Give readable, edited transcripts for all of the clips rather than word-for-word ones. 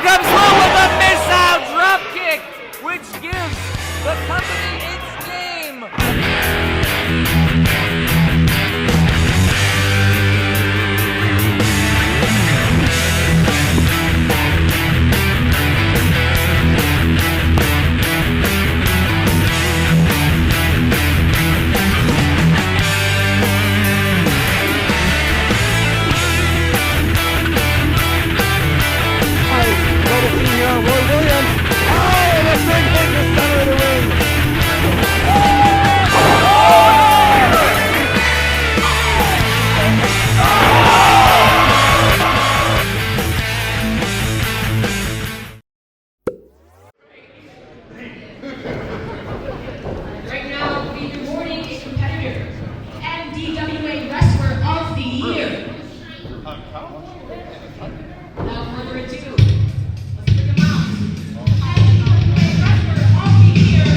comes through with a missile drop kick, which gives the company its name. Right now, we'll be rewarding a competitor, MDWA Wrestler of the Year. Without further ado, let's pick him out. MDWA Wrestler of the Year,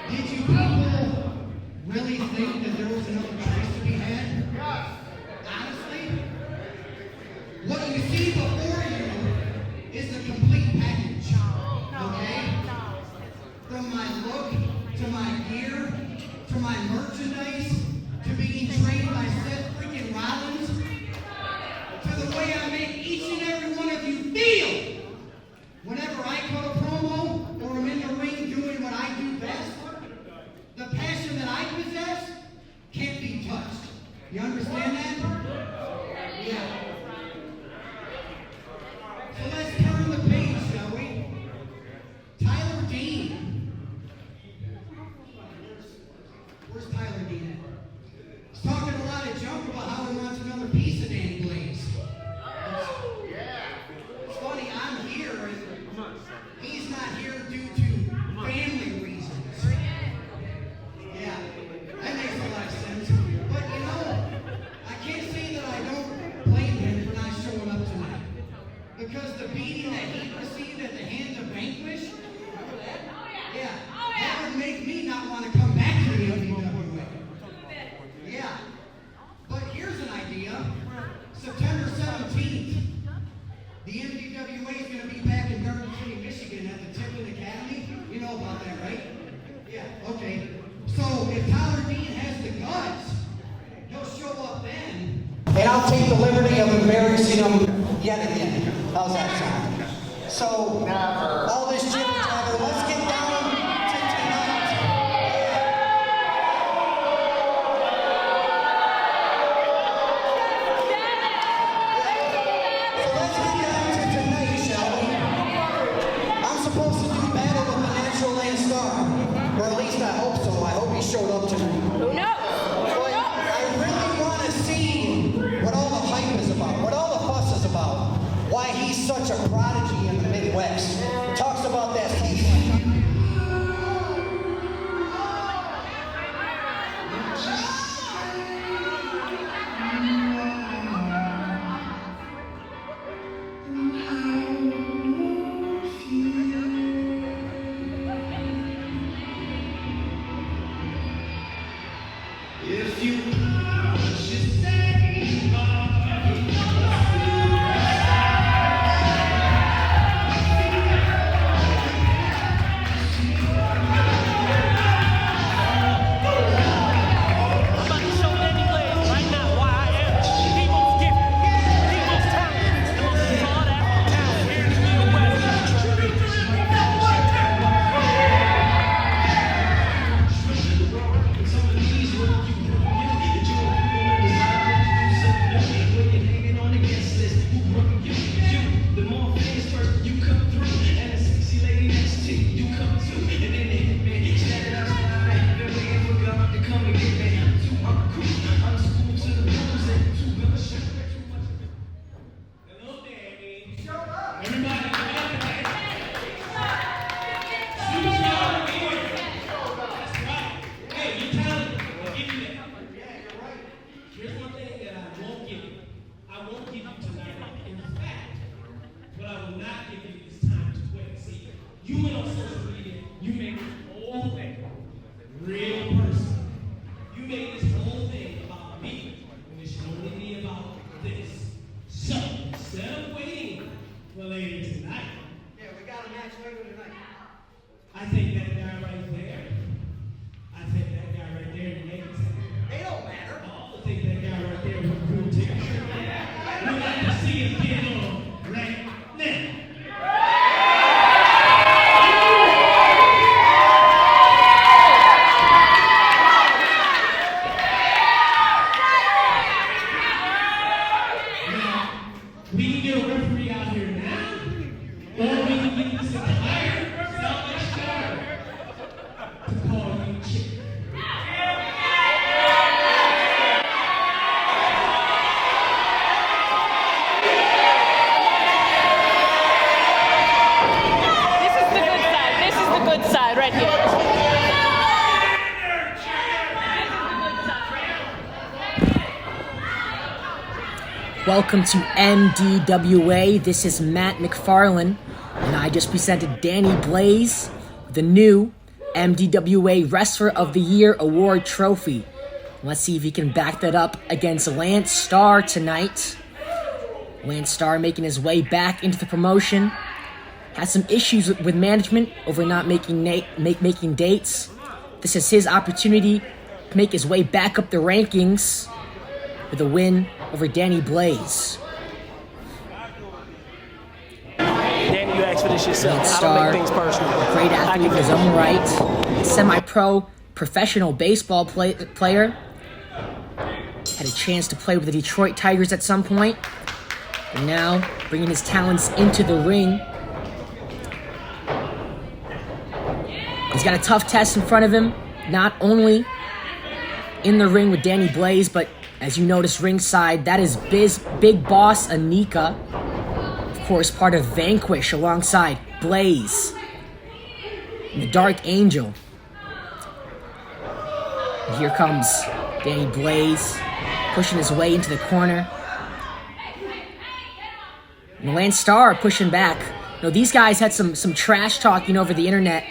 Did you people really think that there was another choice to be had? Honestly? What you see before you is the complete package. Okay? From my look, to my gear, to my merchandise, to being trained by Seth freaking Rollins, to the way I make each and every one of you feel whenever I cut a promo or I'm in the ring doing what I do best. The passion that I possess can't be touched. You understand that? Yeah. So let's turn the page, shall we? Tyler Dean. Where's Tyler Dean at? He's talking a lot of junk about how he wants another piece of Danny Blaze. It's funny, I'm here and he's not here due to family reasons. Yeah, that makes a lot of sense. But you know, I can't say that I don't blame him for not showing up tonight. Because the beating that he received at the hands of Vanquish, yeah, that would make me not want to come back to the WWE. Yeah. But here's an idea. September 17th, the MDWA is going to be back in Garden City, Michigan at the Tipton Academy. You know about that, right? Yeah, okay. So if Tyler Dean has the guts, he'll show up then. And I'll take the liberty of embarrassing him yet again. How's that sound? So, all this jibber jabber, let's get down to tonight. So let's get down to tonight, shall we? I'm supposed to do battle with the Natural Land Star. Or at least I hope so. I hope he showed up tonight. Who knows? But I really want to see what all the hype is about, what all the fuss is about, why he's such a prodigy in the Midwest. He talks about that. Welcome to MDWA. This is Matt McFarlane, and I just presented Danny Blaze, the new MDWA Wrestler of the Year Award trophy. Let's see if he can back that up against Lance Starr tonight. Lance Starr making his way back into the promotion. Has some issues with management over not making dates. This is his opportunity to make his way back up the rankings with a win over Danny Blaze. Danny, you asked for this yourself. Lance I Starr, don't make things personal. great athlete in his own right. Semi-pro professional baseball player. Had a chance to play with the Detroit Tigers at some point. And now bringing his talents into the ring. He's got a tough test in front of him. Not only in the ring with Danny Blaze, but as you notice ringside, that is Big Boss ANIKA. Of course, part of Vanquish alongside Blaze and the Dark Angel. And here comes Danny Blaze, pushing his way into the corner. And Lance Starr pushing back. You know, these guys had some trash talking over the internet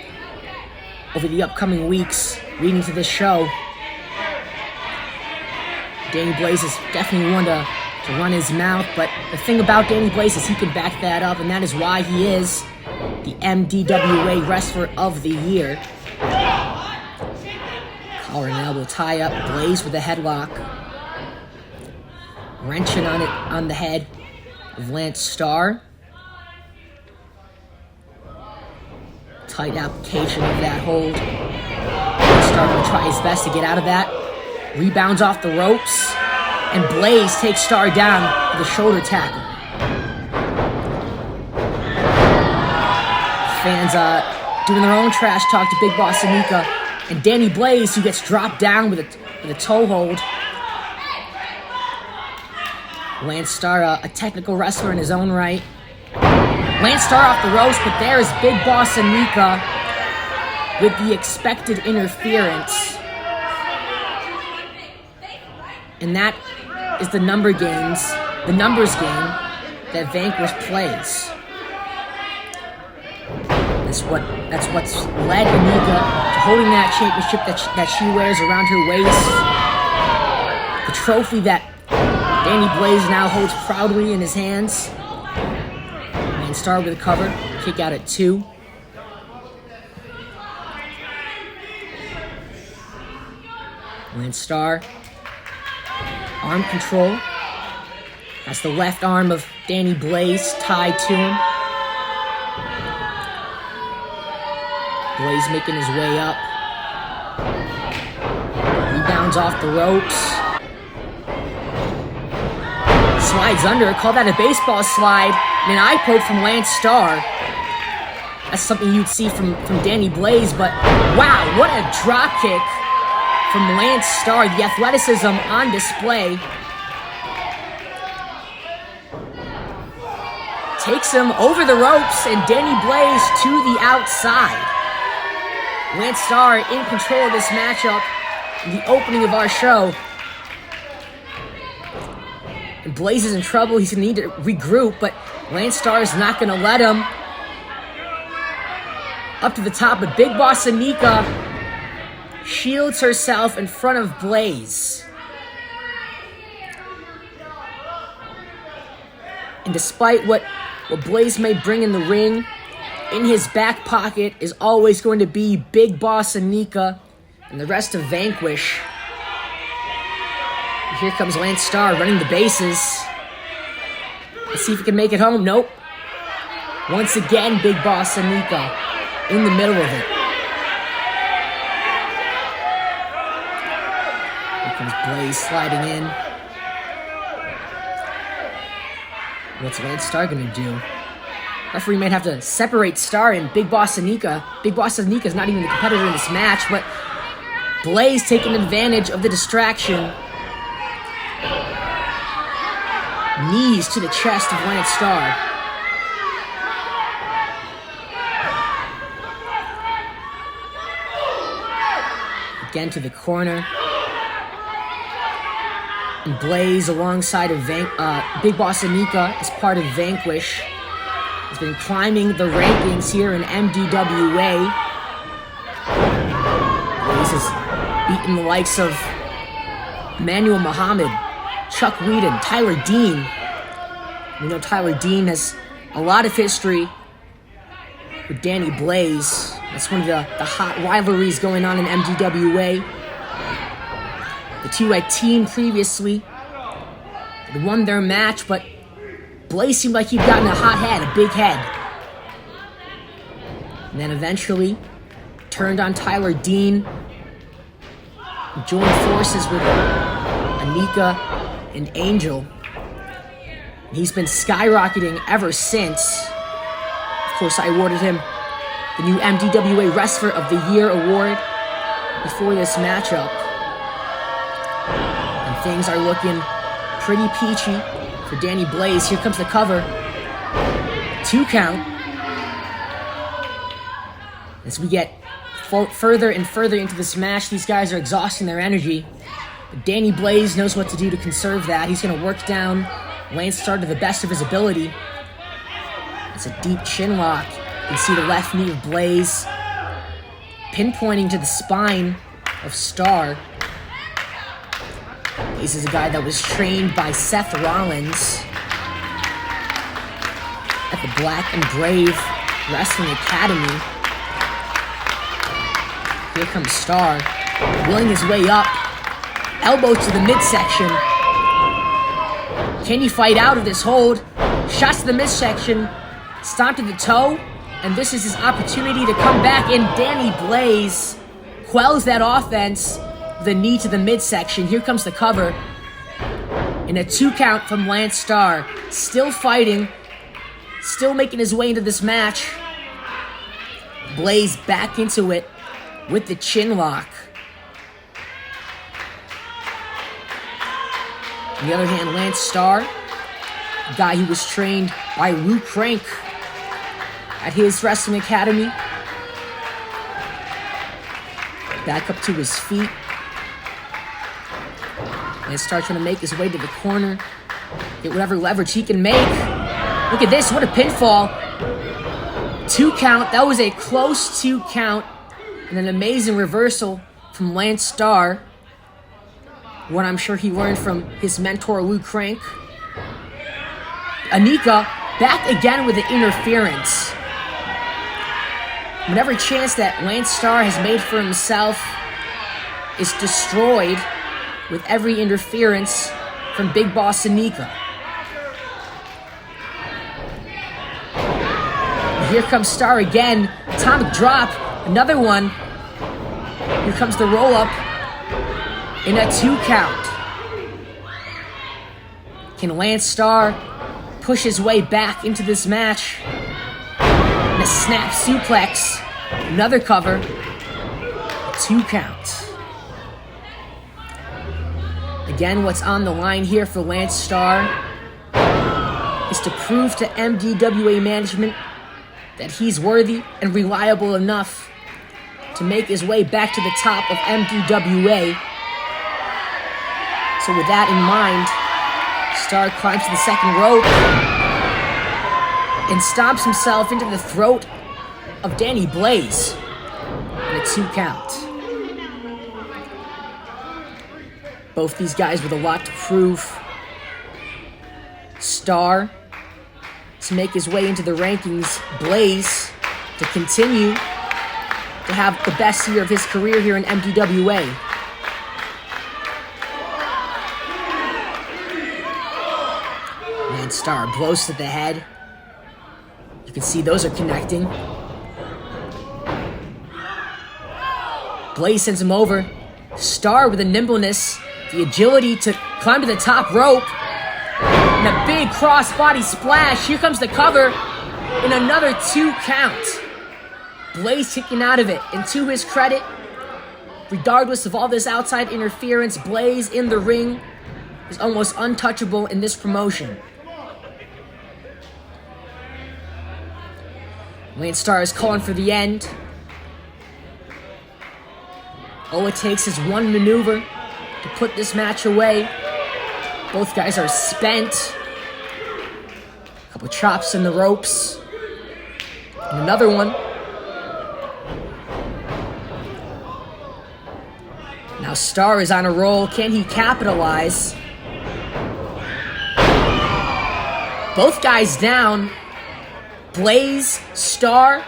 over the upcoming weeks leading to this show. Danny Blaze is definitely one to run his mouth, but the thing about Danny Blaze is he can back that up, and that is why he is the MDWA Wrestler of the Year. Collar and elbow tie up, Blaze with a headlock. Wrenching on the head of Lance Starr. Tight application of that hold. Lance Starr going to try his best to get out of that. Rebounds off the ropes, and Blaze takes Starr down with a shoulder tackle. Fans doing their own trash talk to Big Boss ANIKA, and Danny Blaze, who gets dropped down with a toe hold. Lance Starr, a technical wrestler in his own right. Lance Starr off the ropes, but there is Big Boss ANIKA with the expected interference. And that is the numbers game that Vanquish plays. That's what's led ANIKA to holding that championship that she wears around her waist. The trophy that Danny Blaze now holds proudly in his hands. And Starr with a cover, kick out at 2. Lance Starr. Arm control. That's the left arm of Danny Blaze tied to him. Blaze making his way up. Rebounds off the ropes. Slides under. Call that a baseball slide. And an eye poke from Lance Starr. That's something you'd see from Danny Blaze, but wow, what a drop kick from Lance Starr, the athleticism on display. Takes him over the ropes, and Danny Blaze to the outside. Lance Starr in control of this matchup in the opening of our show. And Blaze is in trouble. He's going to need to regroup, but Lance Starr is not going to let him. Up to the top, but Big Boss ANIKA shields herself in front of Blaze. And despite what Blaze may bring in the ring, in his back pocket is always going to be Big Boss ANIKA and the rest of Vanquish. And here comes Lance Starr running the bases. Let's see if he can make it home. Nope. Once again, Big Boss ANIKA in the middle of it. Comes Blaze sliding in. What's Lance Starr gonna do? Referee might have to separate Starr and Big Boss ANIKA. Big Boss ANIKA is not even the competitor in this match, but Blaze taking advantage of the distraction. Knees to the chest of Lance Starr. Again to the corner. And Blaze, alongside of Big Boss ANIKA, as part of Vanquish, has been climbing the rankings here in MDWA. Blaze has beaten the likes of Emmanuel Muhammad, Chuck Whedon, Tyler Dean. We know Tyler Dean has a lot of history with Danny Blaze. That's one of the hot rivalries going on in MDWA. The two had teamed previously. They won their match, but Blaze seemed like he'd gotten a hot head, a big head. And then eventually turned on Tyler Dean, joined forces with ANIKA and Angel. He's been skyrocketing ever since. Of course, I awarded him the new MDWA Wrestler of the Year award before this matchup. And things are looking pretty peachy for Danny Blaze. Here comes the cover. 2 count. As we get further and further into this match, these guys are exhausting their energy. But Danny Blaze knows what to do to conserve that. He's going to work down Lance Starr to the best of his ability. It's a deep chin lock. You can see the left knee of Blaze pinpointing to the spine of Starr. Blaze is a guy that was trained by Seth Rollins at the Black and Brave Wrestling Academy. Here comes Starr, wheeling his way up. Elbow to the midsection. Can he fight out of this hold? Shots to the midsection. Stomp to the toe. And this is his opportunity to come back. And Danny Blaze quells that offense. The knee to the midsection. Here comes the cover. And a 2 count from Lance Starr. Still fighting. Still making his way into this match. Blaze back into it with the chin lock. On the other hand, Lance Starr, a guy who was trained by Lou Crank at his wrestling academy. Back up to his feet. Lance Starr trying to make his way to the corner. Get whatever leverage he can make. Look at this, what a pinfall. 2 count, that was a close 2 count. And an amazing reversal from Lance Starr. One I'm sure he learned from his mentor, Lou Crank. ANIKA back again with the interference. Whenever chance that Lance Starr has made for himself is destroyed with every interference from Big Boss ANIKA. Here comes Starr again. Atomic drop. Another one. Here comes the roll-up. In a 2 count. Can Lance Starr push his way back into this match? And a snap suplex. Another cover. A 2 count. Again, what's on the line here for Lance Starr is to prove to MDWA management that he's worthy and reliable enough to make his way back to the top of MDWA. So with that in mind, Starr climbs to the second rope and stomps himself into the throat of Danny Blaze in a 2 count. Both these guys with a lot to prove. Starr to make his way into the rankings. Blaze to continue to have the best year of his career here in MDWA. Starr blows to the head. You can see those are connecting. Blaze sends him over. Starr with the nimbleness, the agility to climb to the top rope. And a big cross-body splash. Here comes the cover. And another 2 count. Blaze kicking out of it. And to his credit, regardless of all this outside interference, Blaze in the ring is almost untouchable in this promotion. Lance Starr is calling for the end. All it takes is one maneuver to put this match away. Both guys are spent. A couple chops in the ropes. And another one. Now Star is on a roll. Can he capitalize? Both guys down. Blaze, Star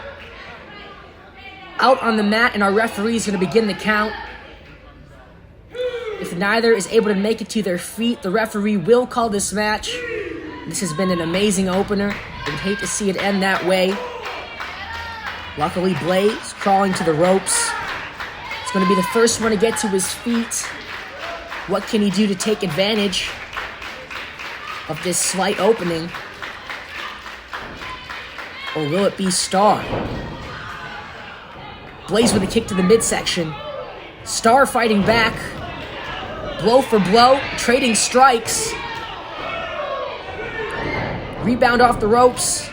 out on the mat, and our referee is going to begin the count. If neither is able to make it to their feet, the referee will call this match. This has been an amazing opener. I would hate to see it end that way. Luckily, Blaze crawling to the ropes. It's going to be the first one to get to his feet. What can he do to take advantage of this slight opening? Or will it be Star? Blaze with a kick to the midsection. Star fighting back. Blow for blow, trading strikes. Rebound off the ropes.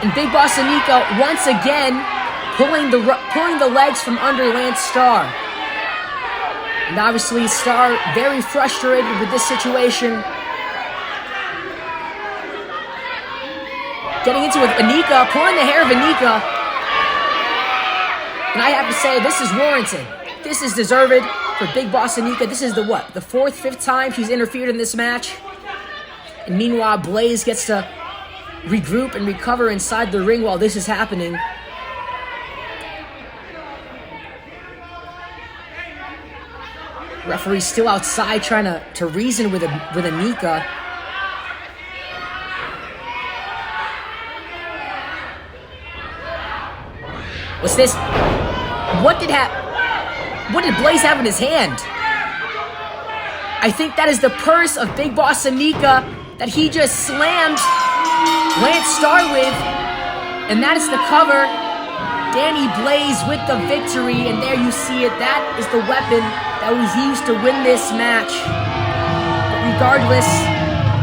And Big Boss ANIKA once again pulling the legs from under Lance Star. And obviously Star very frustrated with this situation. Getting into it with ANIKA, pulling the hair of ANIKA. And I have to say, this is warranted. This is deserved for Big Boss ANIKA. This is the what? The fourth, fifth time she's interfered in this match. And meanwhile, Blaze gets to regroup and recover inside the ring while this is happening. Referee's still outside trying to reason with ANIKA. What's this? What did Blaze have in his hand? I think that is the purse of Big Boss ANIKA that he just slammed Lance Star with. And that is the cover. Danny Blaze with the victory. And there you see it. That is the weapon that was used to win this match. But regardless,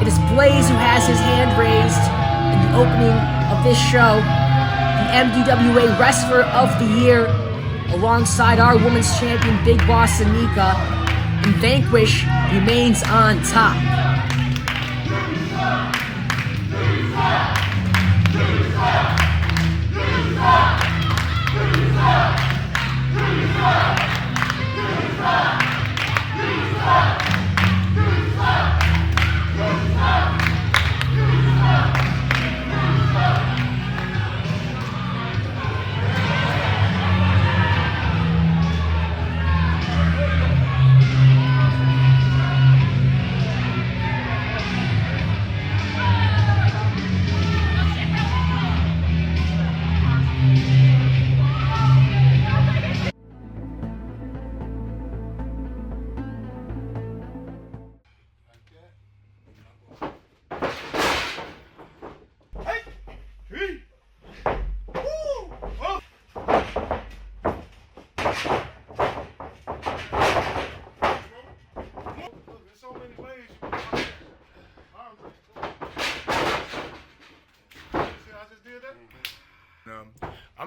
it is Blaze who has his hand raised in the opening of this show. The MDWA Wrestler of the Year, alongside our Women's Champion Big Boss ANIKA, and Vanquish remains on top.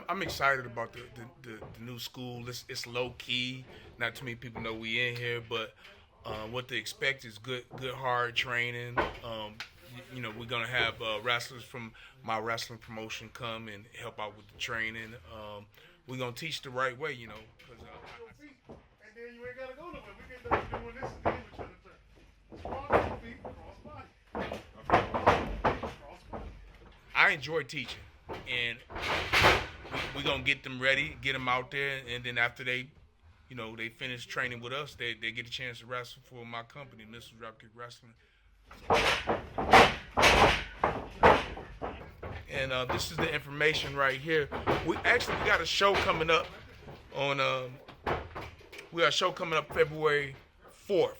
I'm excited about the new school. It's low key. Not too many people know we in here, but what to expect is good hard training. We're gonna have wrestlers from my wrestling promotion come and help out with the training. We're gonna teach the right way, and then you ain't gotta go nowhere. We get done doing this, and then we're trying to turn. Feet, cross body. I enjoy teaching, and we're going to get them ready, get them out there, and then after they finish training with us, they get a chance to wrestle for my company, Mr. DROPKICK Wrestling. And this is the information right here. We got a show coming up on February 4th.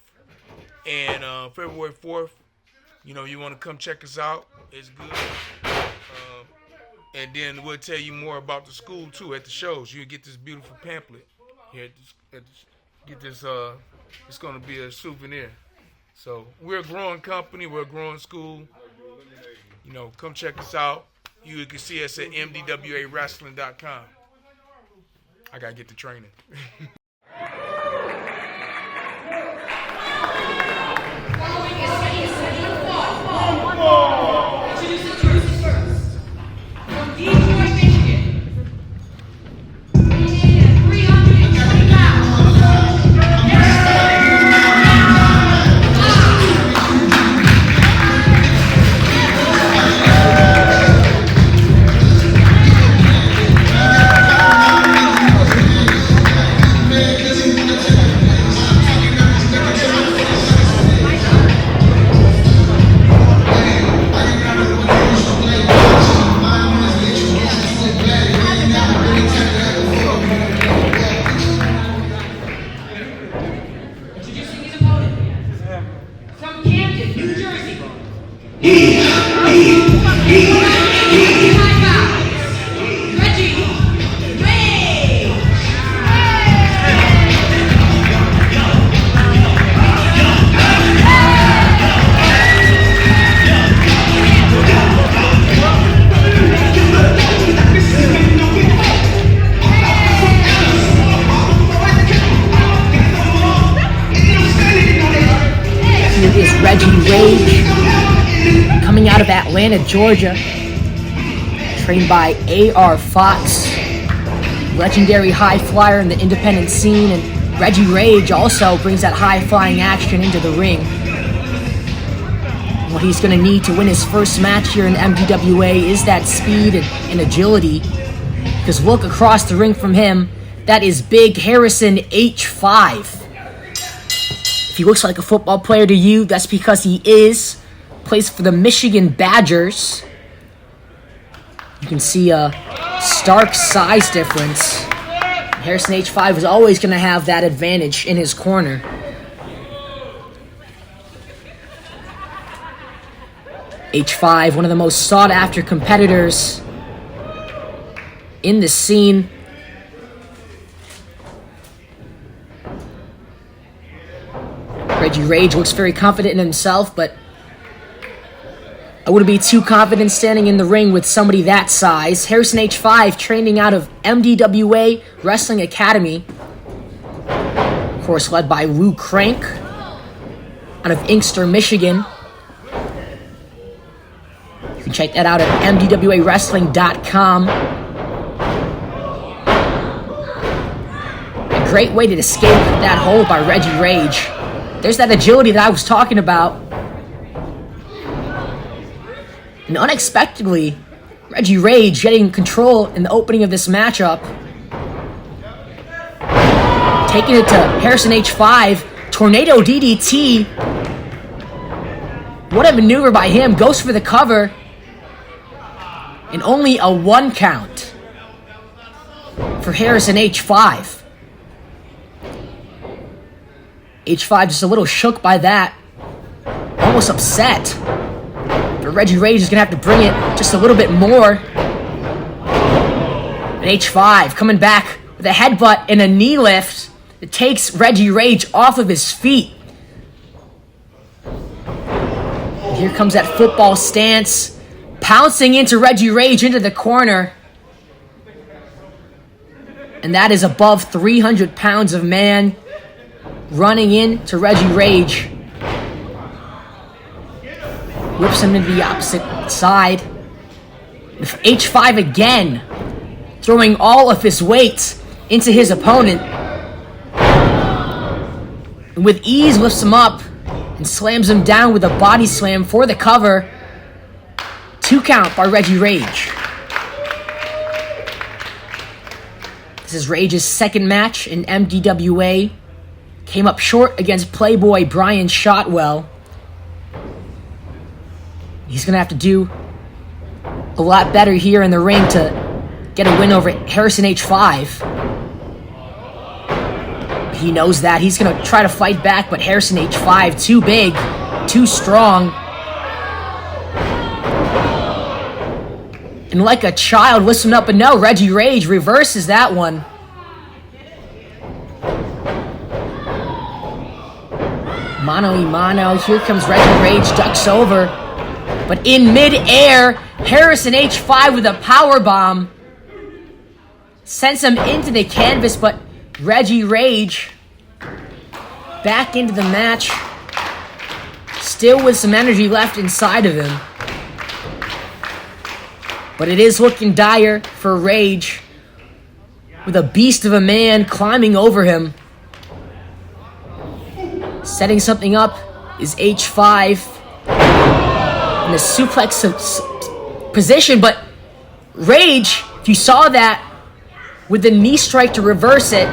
And February 4th, you want to come check us out. It's good. And then we'll tell you more about the school, too, at the shows. You'll get this beautiful pamphlet here. Get this, it's going to be a souvenir. So we're a growing company. We're a growing school. Come check us out. You can see us at mdwawrestling.com. I got to get the training. Reggie Rage, coming out of Atlanta, Georgia, trained by A.R. Fox, legendary high flyer in the independent scene, and Reggie Rage also brings that high-flying action into the ring. What he's going to need to win his first match here in MDWA is that speed and agility. Because look across the ring from him, that is Big Harrison H5. If he looks like a football player to you, that's because he is. Plays for the Michigan Badgers. You can see a stark size difference. Harrison H5 is always going to have that advantage in his corner. H5, one of the most sought-after competitors in the scene. Reggie Rage looks very confident in himself, but I wouldn't be too confident standing in the ring with somebody that size. Harrison H5 training out of MDWA Wrestling Academy. Of course, led by Lou Crank out of Inkster, Michigan. You can check that out at mdwawrestling.com. A great way to escape that hold by Reggie Rage. There's that agility that I was talking about. And unexpectedly, Reggie Rage getting control in the opening of this matchup. Taking it to Harrison H5. Tornado DDT. What a maneuver by him. Goes for the cover. And only a 1 count for Harrison H5. H5 just a little shook by that. Almost upset. But Reggie Rage is going to have to bring it just a little bit more. And H5 coming back with a headbutt and a knee lift that takes Reggie Rage off of his feet. And here comes that football stance. Pouncing into Reggie Rage into the corner. And that is above 300 pounds of man running in to Reggie Rage. Whips him into the opposite side. With H5 again, throwing all of his weight into his opponent. And with ease lifts him up and slams him down with a body slam for the cover. 2 count by Reggie Rage. This is Rage's second match in MDWA. Came up short against Playboy Brian Shotwell. He's going to have to do a lot better here in the ring to get a win over Harrison H5. He knows that. He's going to try to fight back, but Harrison H5, too big, too strong. And like a child, lifts him up, but no, Reggie Rage reverses that one. Mano y mano. Here comes Reggie Rage, ducks over. But in mid-air, Harrison H5 with a powerbomb. Sends him into the canvas, but Reggie Rage back into the match. Still with some energy left inside of him. But it is looking dire for Rage. With a beast of a man climbing over him. Setting something up is H5 in a suplex position, but Rage, if you saw that, with the knee strike to reverse it,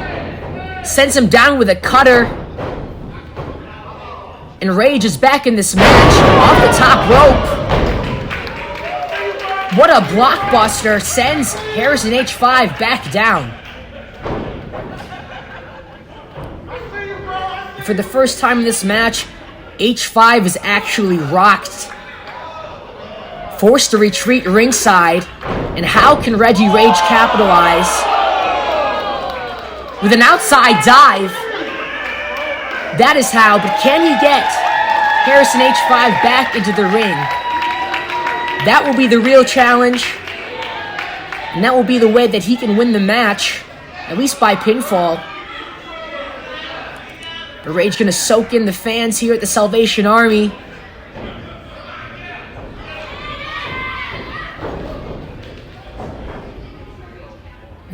sends him down with a cutter, and Rage is back in this match off the top rope. What a blockbuster, sends Harrison H5 back down. For the first time in this match, H5 is actually rocked. Forced to retreat ringside. And how can Reggie Rage capitalize? With an outside dive. That is how, but can he get Harrison H5 back into the ring? That will be the real challenge. And that will be the way that he can win the match, at least by pinfall. But Rage gonna soak in the fans here at the Salvation Army.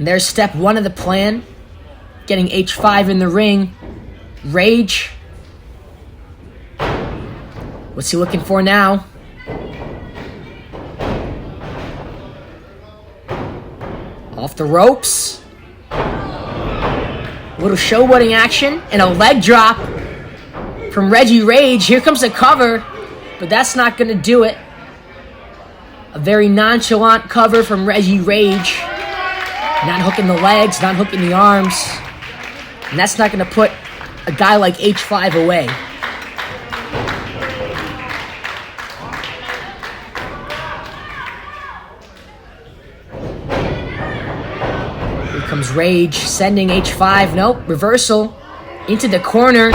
And there's step 1 of the plan. Getting H5 in the ring. Rage. What's he looking for now? Off the ropes. Little showboating action and a leg drop from Reggie Rage. Here comes a cover, but that's not going to do it. A very nonchalant cover from Reggie Rage. Not hooking the legs, not hooking the arms. And that's not going to put a guy like H5 away. Here comes Rage, sending H5. Nope, reversal. Into the corner.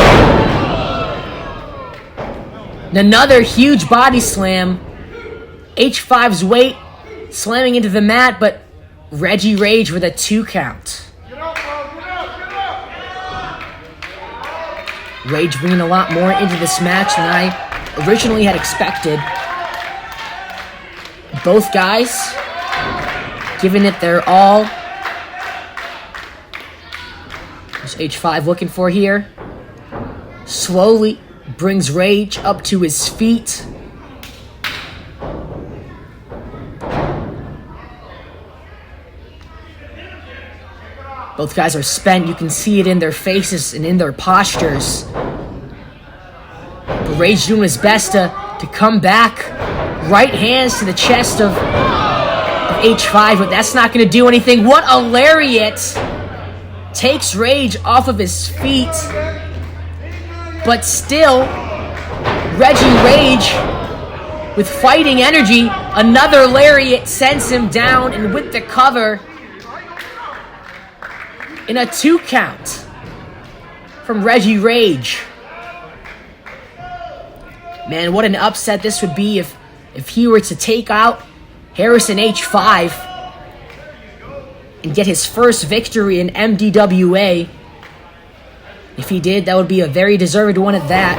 And another huge body slam. H5's weight slamming into the mat, but Reggie Rage with a 2 count. Rage bringing a lot more into this match than I originally had expected. Both guys giving it their all. What's H5 looking for here? Slowly brings Rage up to his feet. Both guys are spent. You can see it in their faces and in their postures. But Rage doing his best to come back. Right hands to the chest of H5, but that's not going to do anything. What a lariat! Takes Rage off of his feet. But still, Reggie Rage, with fighting energy, another lariat sends him down, and with the cover, in a 2 count from Reggie Rage. Man, what an upset this would be if he were to take out Harrison H5 and get his first victory in MDWA. If he did, that would be a very deserved one at that.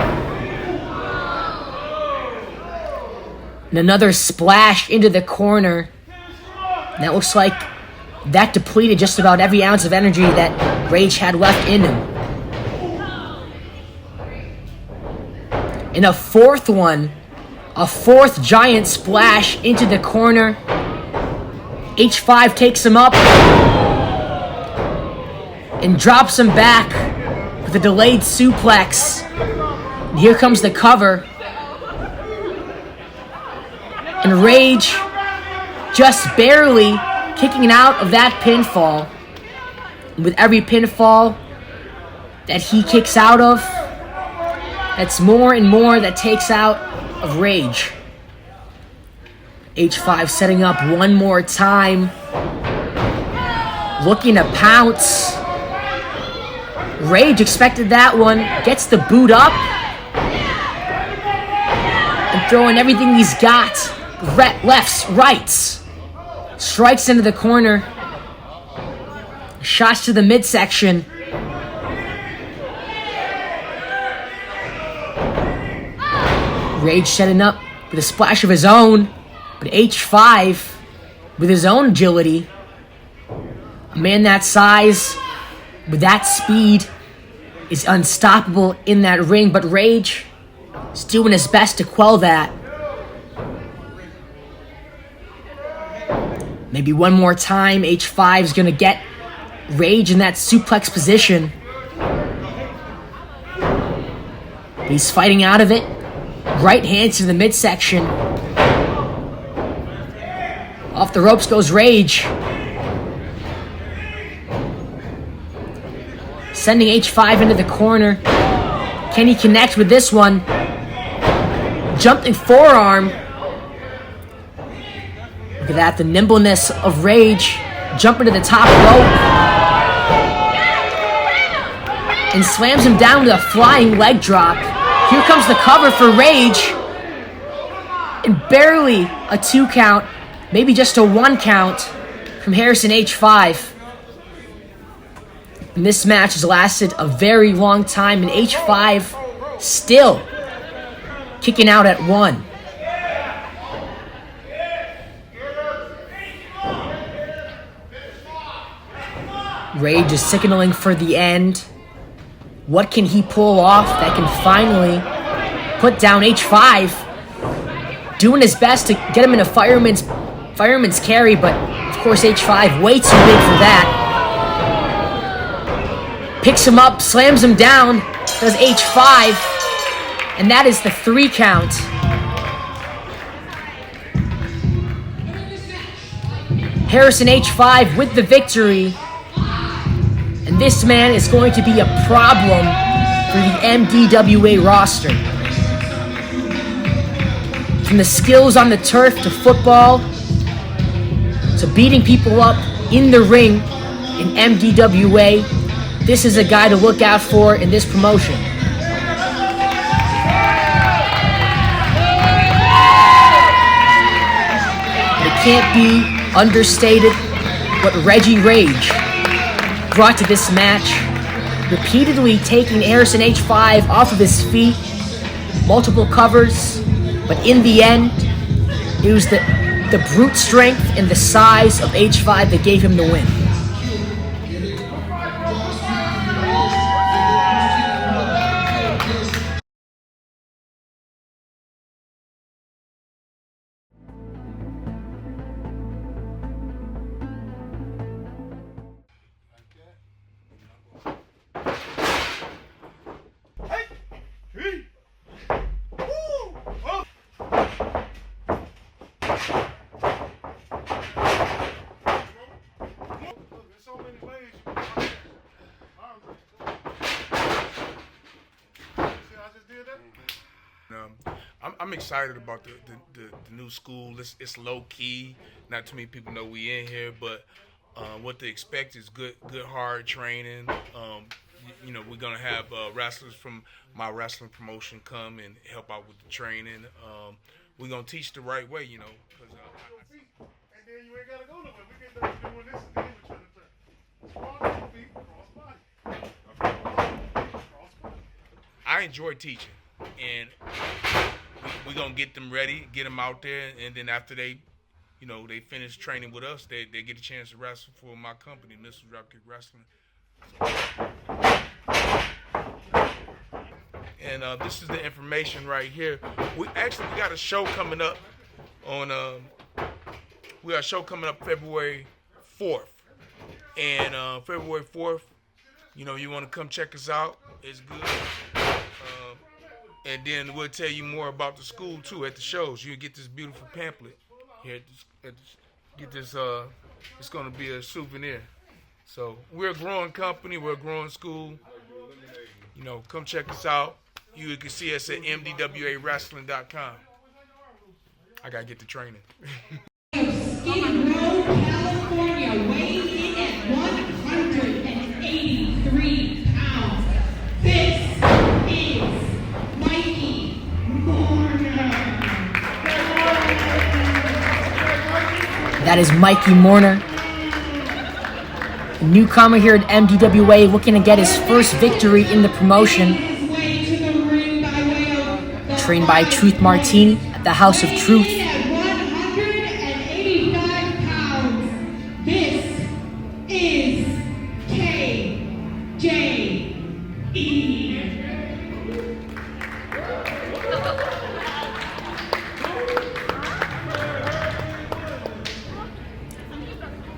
And another splash into the corner. And that looks like that depleted just about every ounce of energy that Rage had left in him. And a 4th one. A 4th giant splash into the corner. H5 takes him up and drops him back with a delayed suplex. And here comes the cover. And Rage just barely kicking out of that pinfall. And with every pinfall that he kicks out of, that's more and more that takes out of Rage. H5 setting up one more time. Looking to pounce. Rage expected that one. Gets the boot up. And throwing everything he's got. Lefts, rights. Strikes into the corner. Shots to the midsection. Rage setting up with a splash of his own. But H5, with his own agility, a man that size, with that speed, is unstoppable in that ring. But Rage is doing his best to quell that. Maybe one more time, H5 is going to get Rage in that suplex position. He's fighting out of it. Right hand to the midsection. Off the ropes goes Rage. Sending H5 into the corner. Can he connect with this one? Jumping forearm. Look at that, the nimbleness of Rage. Jumping to the top rope. And slams him down with a flying leg drop. Here comes the cover for Rage. And barely a 2 count. Maybe just a 1 count from Harrison H5. And this match has lasted a very long time, and H5 still kicking out at 1. Rage is signaling for the end. What can he pull off that can finally put down H5? Doing his best to get him in a fireman's carry, but of course H5 way too big for that. Picks him up, slams him down, does H5, and that is the 3 count. Harrison H5 with the victory. And this man is going to be a problem for the MDWA roster. From the skills on the turf to football to beating people up in the ring in MDWA, this is a guy to look out for in this promotion. It can't be understated what Reggie Rage brought to this match, repeatedly taking Harrison H5 off of his feet, multiple covers, but in the end, it was the brute strength and the size of H5 that gave him the win. I'm excited about the new school. It's low key. Not too many people know we in here, but what to expect is good hard training. We're gonna have wrestlers from my wrestling promotion come and help out with the training. We're gonna teach the right way, And then you ain't gotta go nowhere. We get done doing this, and then we're trying to feet, cross body. I enjoy teaching, and we're going to get them ready, get them out there, and then after they finish training with us, they get a chance to wrestle for my company, Mr. DROPKICK Wrestling. And this is the information right here. We got a show coming up on February 4th. And February 4th, you want to come check us out. It's good. And then we'll tell you more about the school too at the shows. You'll get this beautiful pamphlet here. It's going to be a souvenir. So we're a growing company. We're a growing school. Come check us out. You can see us at mdwawrestling.com. I got to get the training. Skid Row, California, weighing in at 183 pounds. This is Mikey Mourner. That is Mikey Mourner, a newcomer here at MDWA, looking to get his first victory in the promotion. Trained by Truth Martini at the House of Truth. At 185 pounds, this is KJE.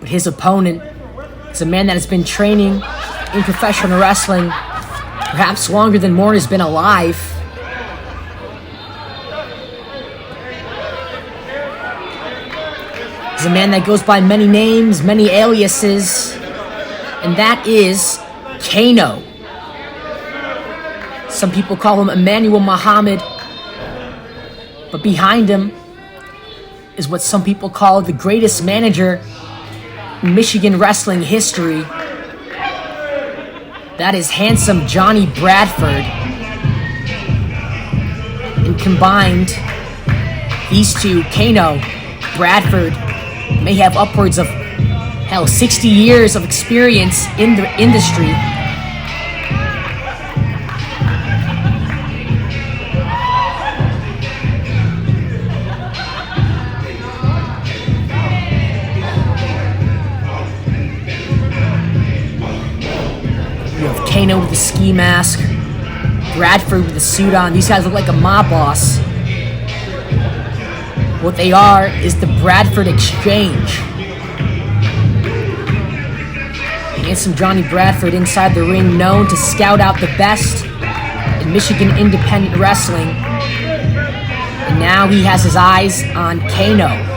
But his opponent is a man that has been training in professional wrestling perhaps longer than Mourner's been alive. He's a man that goes by many names, many aliases, and that is KANO. Some people call him Emmanuel Muhammad, but behind him is what some people call the greatest manager in Michigan wrestling history. That is handsome Johnny Bradford. And combined, these two, KANO, Bradford, may have upwards of 60 years of experience in the industry. the ski mask. Bradford with the suit on. These guys look like a mob boss. What they are is the Bradford Exchange. Handsome Johnny Bradford inside the ring, known to scout out the best in Michigan independent wrestling. And now he has his eyes on KANO.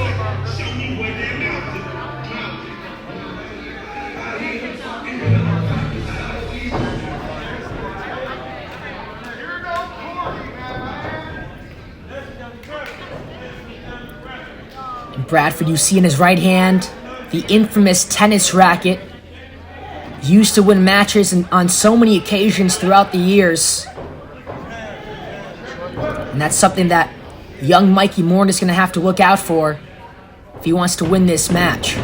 Bradford, you see in his right hand, the infamous tennis racket, used to win matches on so many occasions throughout the years. And that's something that young Mikey Mourner is going to have to look out for if he wants to win this match.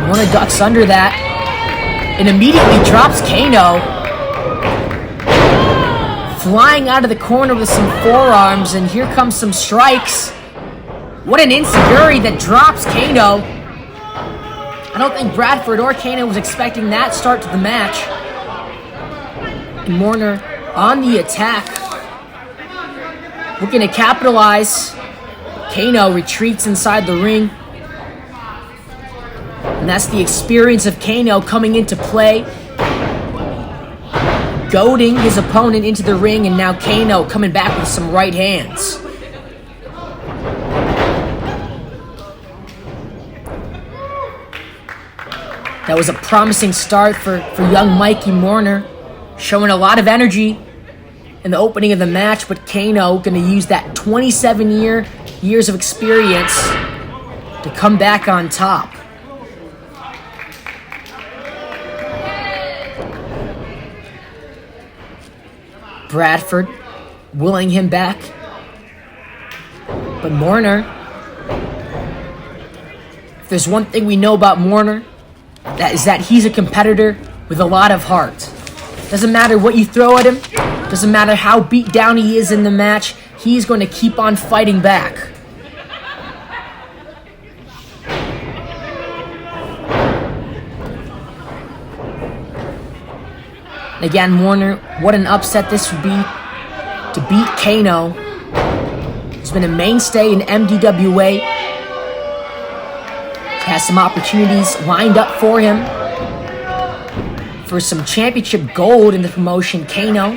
Mourner ducks under that and immediately drops KANO. Flying out of the corner with some forearms, and here comes some strikes. What an enziguri that drops KANO. I don't think Bradford or KANO was expecting that start to the match. And Mourner on the attack, looking to capitalize. KANO retreats inside the ring. And that's the experience of KANO coming into play. Goading his opponent into the ring, and now KANO coming back with some right hands. That was a promising start for young Mikey Mourner, showing a lot of energy in the opening of the match, but KANO going to use that 27 years of experience to come back on top. Bradford willing him back. But Mourner, if there's one thing we know about Mourner, that is that he's a competitor with a lot of heart. Doesn't matter what you throw at him, doesn't matter how beat down he is in the match, he's going to keep on fighting back. Again, Mourner, what an upset this would be to beat KANO. He's been a mainstay in MDWA. Has some opportunities lined up for him for some championship gold in the promotion. KANO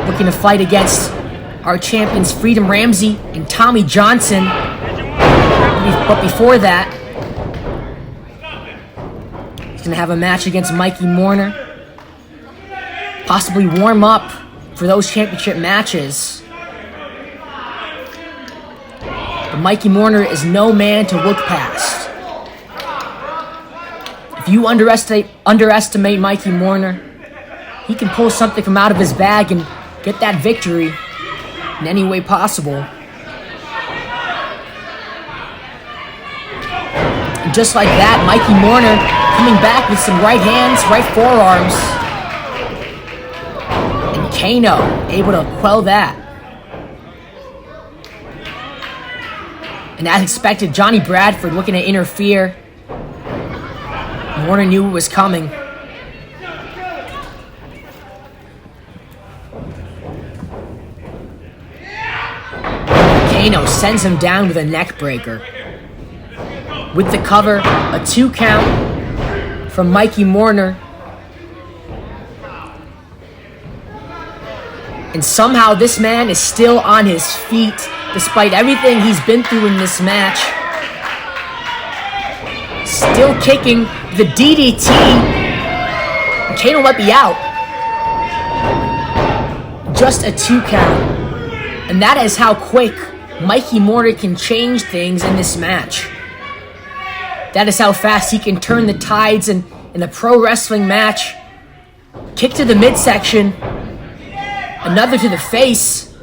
looking to fight against our champions Freedom Ramsey and Tommy Johnson. But before that, he's going to have a match against Mikey Mourner. Possibly warm up for those championship matches. But Mikey Mourner is no man to look past. If you underestimate Mikey Mourner, he can pull something from out of his bag and get that victory in any way possible. And just like that, Mikey Mourner coming back with some right hands, right forearms. KANO able to quell that. And as expected, Johnny Bradford looking to interfere. Mourner knew it was coming. KANO sends him down with a neck breaker. With the cover, a 2 count from Mikey Mourner. And somehow this man is still on his feet, despite everything he's been through in this match. Still kicking the DDT. And KANO might be out. Just a 2 count. And that is how quick Mikey Mourner can change things in this match. That is how fast he can turn the tides in a pro wrestling match. Kick to the midsection. Another to the face.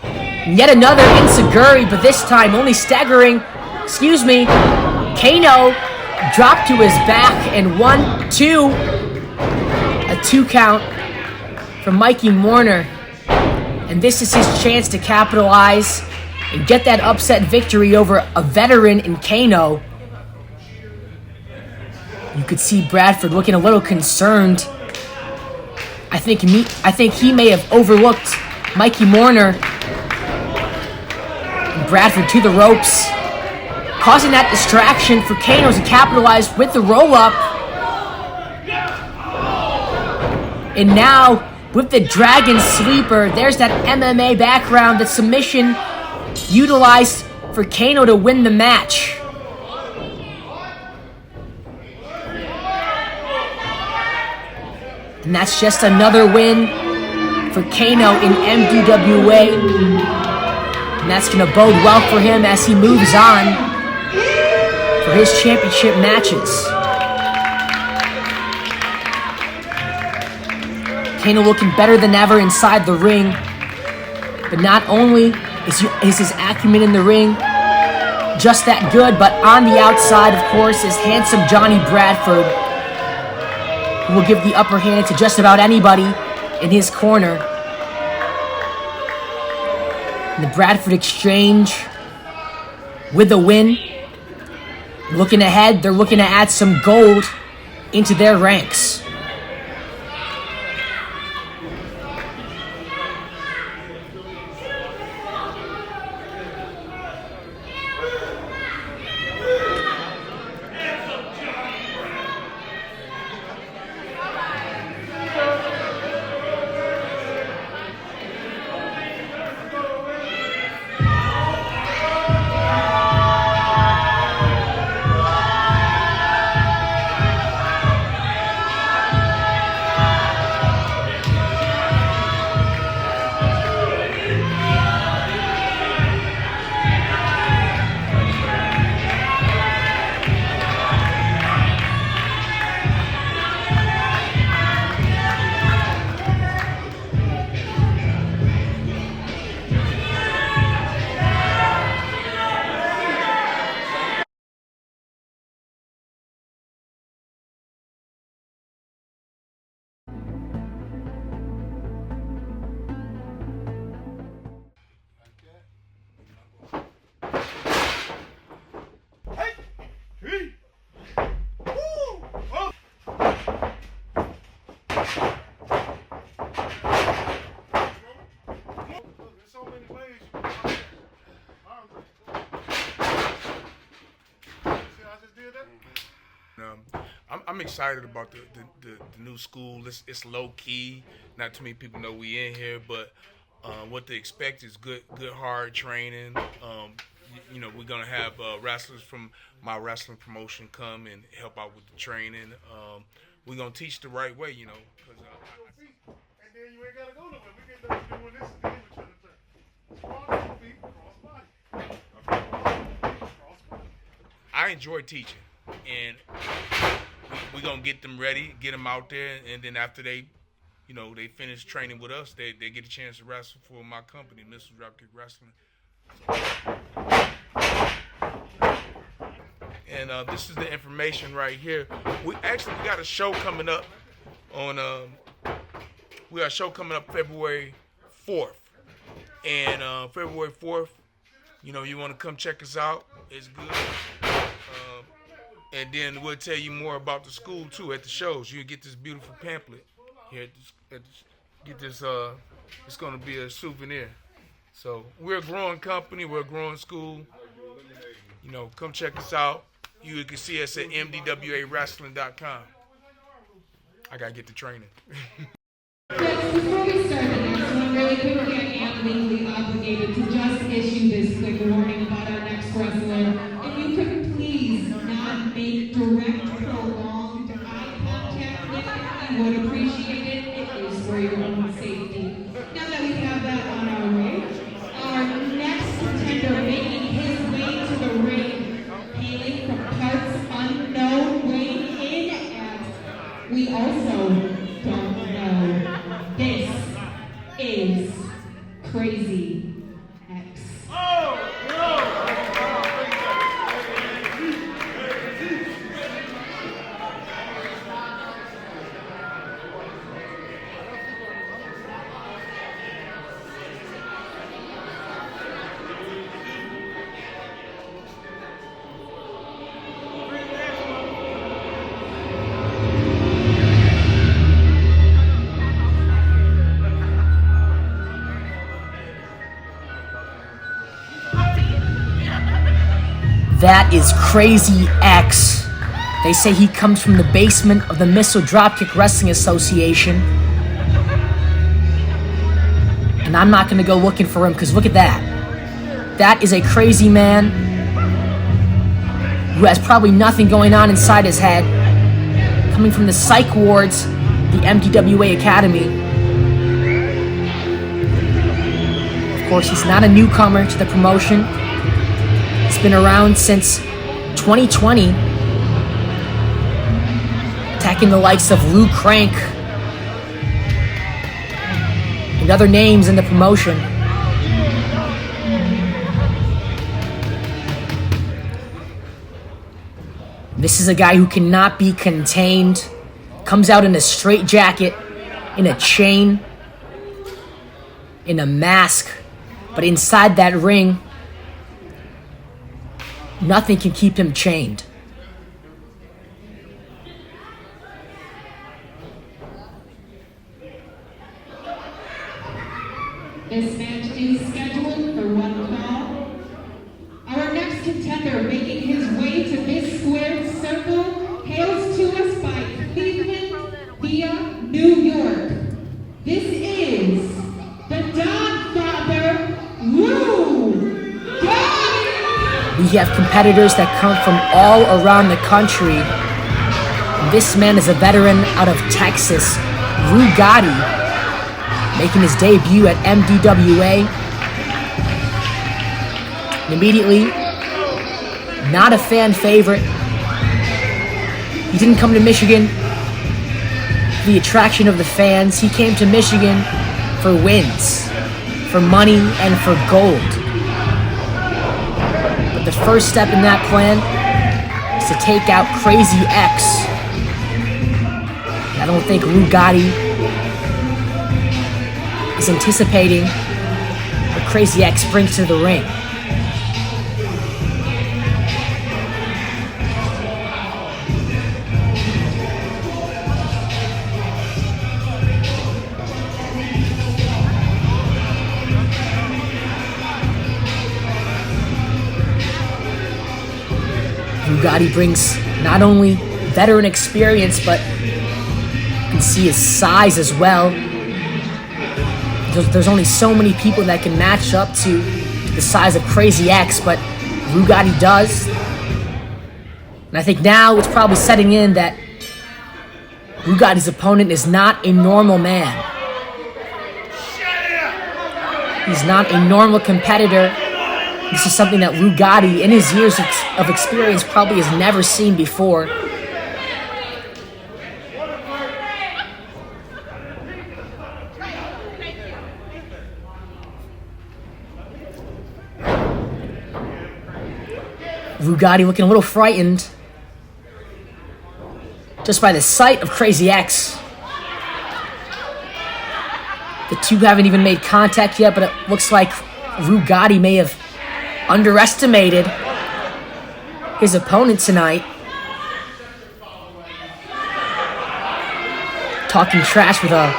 And yet another enziguri, but this time only staggering. KANO dropped to his back and 1, 2. A 2 count from Mikey Mourner. And this is his chance to capitalize and get that upset victory over a veteran in KANO. You could see Bradford looking a little concerned. I think he may have overlooked Mikey Mourner. Bradford to the ropes, causing that distraction for KANO to capitalize with the roll-up. And now, with the Dragon Sleeper, there's that MMA background, that submission utilized for KANO to win the match. And that's just another win for KANO in MDWA. And that's going to bode well for him as he moves on for his championship matches. KANO looking better than ever inside the ring. But not only is his acumen in the ring just that good, but on the outside, of course, is handsome Johnny Bradford, who will give the upper hand to just about anybody in his corner. And the Bradford exchange with a win. Looking ahead, they're looking to add some gold into their ranks. I'm excited about the new school. It's low key. Not too many people know we in here, but what to expect is good hard training. You know, we're gonna have wrestlers from my wrestling promotion come and help out with the training. We're gonna teach the right way, you know. And then you ain't gotta go nowhere. We get done doing this, and then we're trying to cross feet, cross body. I enjoy teaching, and we're going to get them ready, get them out there, and then after they finish training with us, they get a chance to wrestle for my company, Mr. DROPKICK Wrestling. And this is the information right here. We got a show coming up on February 4th. And February 4th, you want to come check us out. It's good. And then we'll tell you more about the school too at the shows. You get this beautiful pamphlet here. It's going to be a souvenir. So we're a growing company. We're a growing school. Come check us out. You can see us at mdwawrestling.com. I got to get the training. Before we start the next one, really quickly, I am legally obligated to just issue this quick warning about our next wrestler. If you could please not make direct, prolonged eye contact with him, I would appreciate it. It is for your own safety. Now that we have that on our way, our next contender making his way to the ring, hailing from parts unknown, weighing in at, we also don't know. This is Crazy X. That is Crazy X. They say he comes from the basement of the Missile Dropkick Wrestling Association. And I'm not going to go looking for him because look at that. That is a crazy man who has probably nothing going on inside his head. Coming from the psych wards, the MDWA Academy. Of course, he's not a newcomer to the promotion. He's been around since 2020. Attacking the likes of Lou Crank and other names in the promotion. This is a guy who cannot be contained. Comes out in a straitjacket, in a chain, in a mask. But inside that ring, nothing can keep him chained. This match is scheduled for one fall. Our next contender making his way to this squared circle hails to us by Cleveland via New York. This is the Godfather, Lou Gotti. We have competitors that come from all around the country. This man is a veteran out of Texas, Lou Gotti, making his debut at MDWA. And immediately, not a fan favorite. He didn't come to Michigan for the attraction of the fans. He came to Michigan for wins, for money, and for gold. But the first step in that plan is to take out Crazy X. I don't think Lou Gotti is anticipating what Crazy X brings to the ring. Lou Gotti brings not only veteran experience, but you can see his size as well. There's only so many people that can match up to the size of Crazy X, but Lou Gotti does. And I think now it's probably setting in that Lou Gotti's opponent is not a normal man. He's not a normal competitor. This is something that Lou Gotti, in his years of experience, probably has never seen before. Lou Gotti looking a little frightened just by the sight of Crazy X. The two haven't even made contact yet, but it looks like Lou Gotti may have underestimated his opponent tonight. Talking trash with a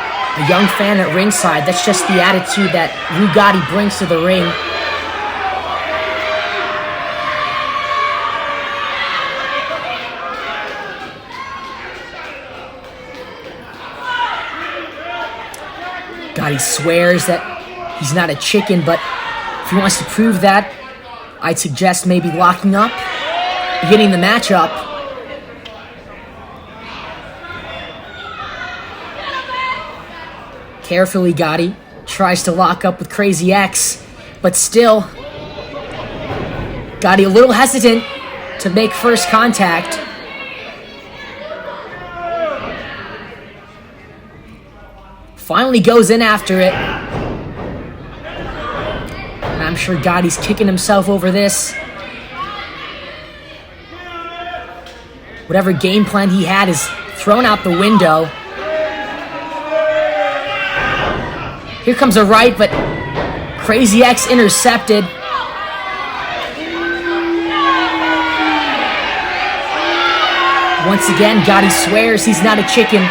young fan at ringside. That's just the attitude that Lou Gotti brings to the ring. Gotti swears that he's not a chicken, but if he wants to prove that, I'd suggest maybe locking up, beginning the matchup. Carefully, Gotti tries to lock up with Crazy X, but still, Gotti a little hesitant to make first contact. Finally goes in after it. And I'm sure Gotti's kicking himself over this. Whatever game plan he had is thrown out the window. Here comes a right, but Crazy X intercepted. Once again, Gotti swears he's not a chicken.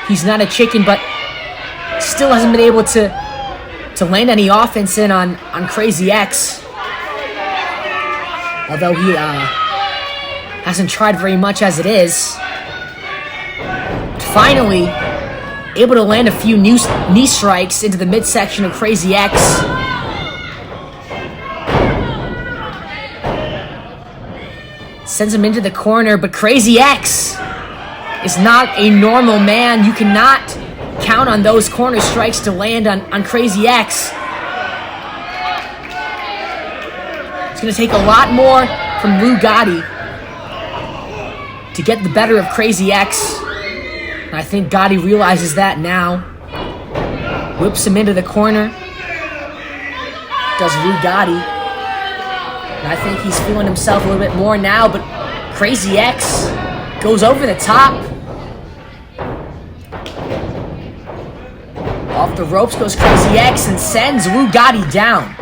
He's not a chicken, but still hasn't been able to land any offense in on Crazy X. Although he hasn't tried very much as it is. Finally, able to land a few knee strikes into the midsection of Crazy X. Sends him into the corner, but Crazy X is not a normal man. You cannot count on those corner strikes to land on Crazy X. It's going to take a lot more from Lou Gotti to get the better of Crazy X. And I think Gotti realizes that now. Whips him into the corner. Does Lou Gotti. And I think he's feeling himself a little bit more now, but Crazy X goes over the top. Off the ropes goes Crazy X and sends Lou Gotti down.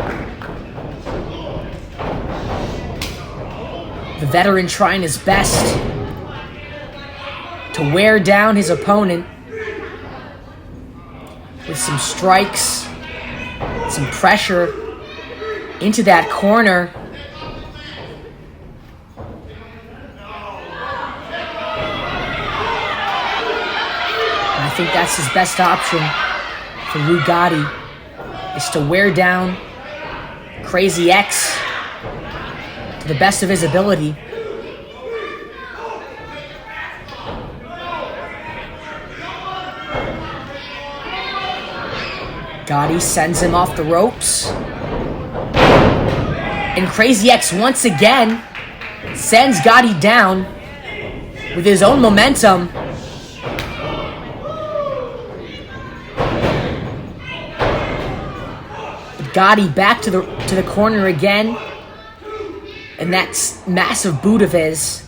The veteran trying his best to wear down his opponent with some strikes, some pressure into that corner. And I think that's his best option for Lou Gotti, is to wear down Crazy X to the best of his ability. Gotti sends him off the ropes. And Crazy X once again sends Gotti down with his own momentum. But Gotti back to the corner again. And that massive boot of his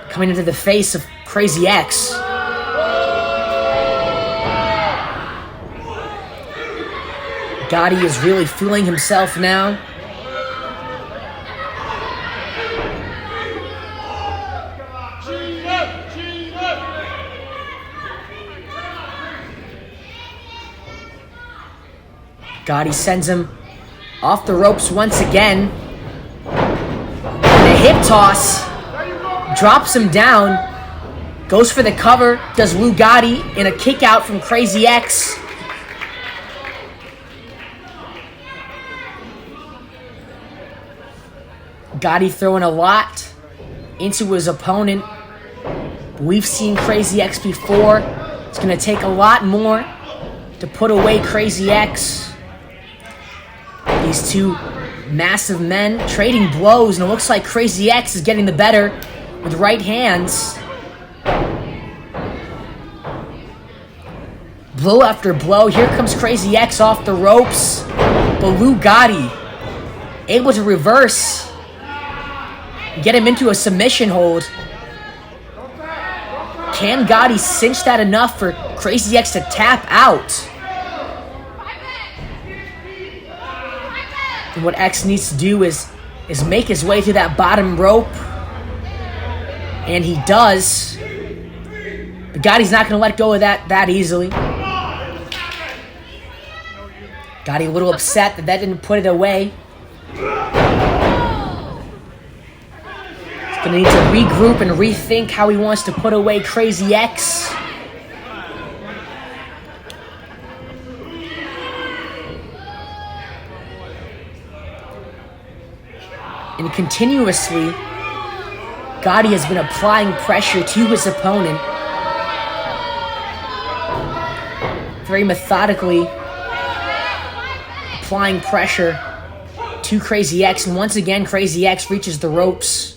coming into the face of Crazy X. Gotti is really feeling himself now. Gotti sends him off the ropes once again. And a hip toss. Drops him down. Goes for the cover. Does Lou Gotti in a kick out from Crazy X. Gotti throwing a lot into his opponent. We've seen Crazy X before. It's going to take a lot more to put away Crazy X. These two massive men trading blows, and it looks like Crazy X is getting the better with right hands. Blow after blow. Here comes Crazy X off the ropes. But Lou Gotti able to reverse. Get him into a submission hold. Can Gotti cinch that enough for Crazy X to tap out? And what X needs to do is make his way to that bottom rope. And he does. But Gotti's not going to let go of that easily. Gotti a little upset that didn't put it away. Gonna need to regroup and rethink how he wants to put away Crazy X. And continuously, Gotti has been applying pressure to his opponent. Very methodically applying pressure to Crazy X. And once again, Crazy X reaches the ropes.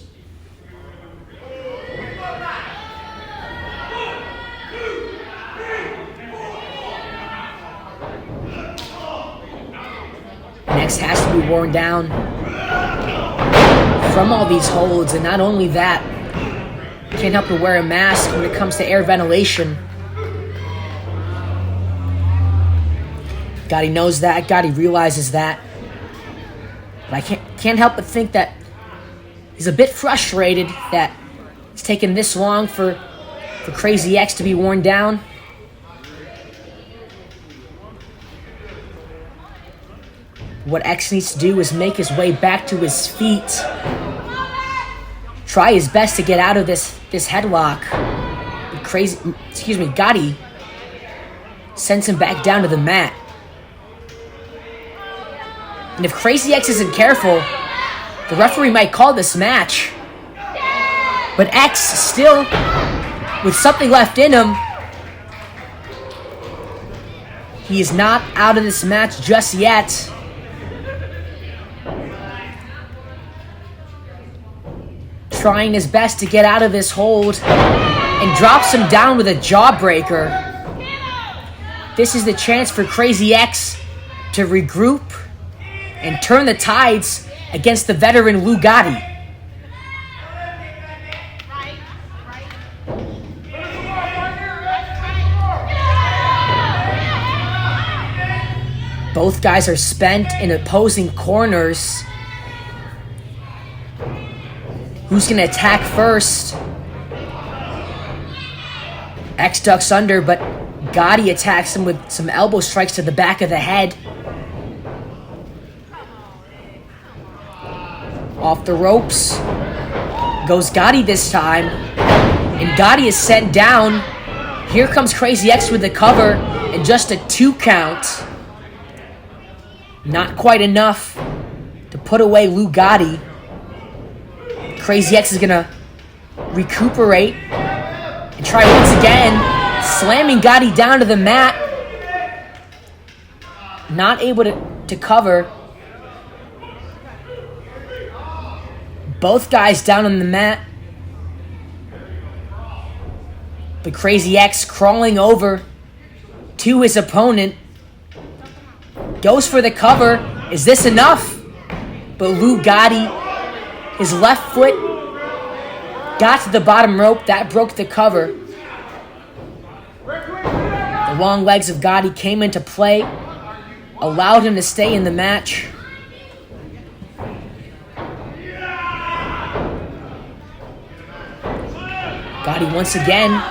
X has to be worn down from all these holds, and not only that, can't help but wear a mask when it comes to air ventilation. Gotti knows that. Gotti realizes that. But I can't help but think that he's a bit frustrated that it's taken this long for Crazy X to be worn down. What X needs to do is make his way back to his feet. Try his best to get out of this headlock. Gotti sends him back down to the mat. And if Crazy X isn't careful, the referee might call this match. But X still, with something left in him, he is not out of this match just yet. Trying his best to get out of this hold and drops him down with a jawbreaker. This is the chance for Crazy X to regroup and turn the tides against the veteran Lou Gotti. Both guys are spent in opposing corners. Who's going to attack first? X ducks under, but Gotti attacks him with some elbow strikes to the back of the head. Off the ropes goes Gotti this time. And Gotti is sent down. Here comes Crazy X with the cover and just a 2 count. Not quite enough to put away Lou Gotti. Crazy X is going to recuperate and try once again, slamming Gotti down to the mat. Not able to cover. Both guys down on the mat. But Crazy X crawling over to his opponent. Goes for the cover. Is this enough? But Lou Gotti, his left foot got to the bottom rope. That broke the cover. The long legs of Gotti came into play. Allowed him to stay in the match. Gotti once again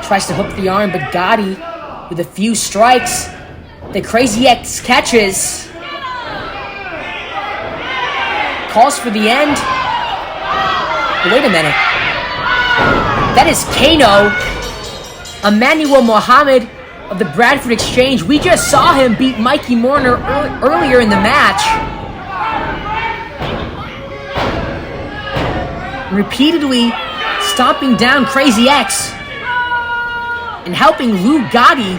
tries to hook the arm, but Gotti with a few strikes. The Crazy X catches. Calls for the end. But wait a minute. That is KANO, Emmanuel Muhammad of the Bradford Exchange. We just saw him beat Mikey Mourner earlier in the match. Repeatedly stomping down Crazy X and helping Lou Gotti.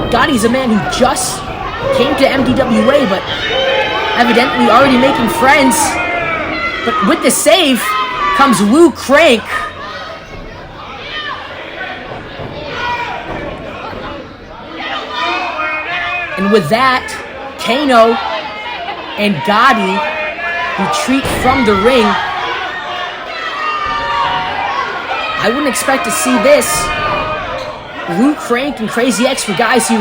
Gotti's a man who just came to MDWA, but evidently already making friends. But with the save comes Lou Crank. And with that, KANO and Gotti retreat from the ring. I wouldn't expect to see this. Lou Crank and Crazy X were guys who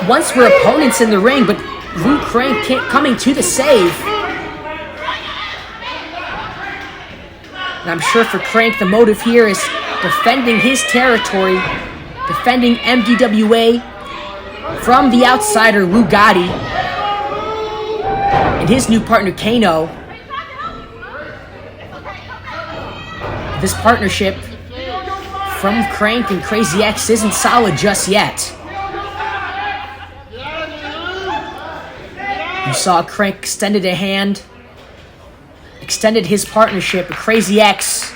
once were opponents in the ring, but Lou Crank coming to the save. And I'm sure for Crank, the motive here is defending his territory, defending MDWA from the outsider Lou Gotti and his new partner KANO. This partnership from Crank and Crazy X isn't solid just yet. You saw Crank extended a hand, extended his partnership, but Crazy X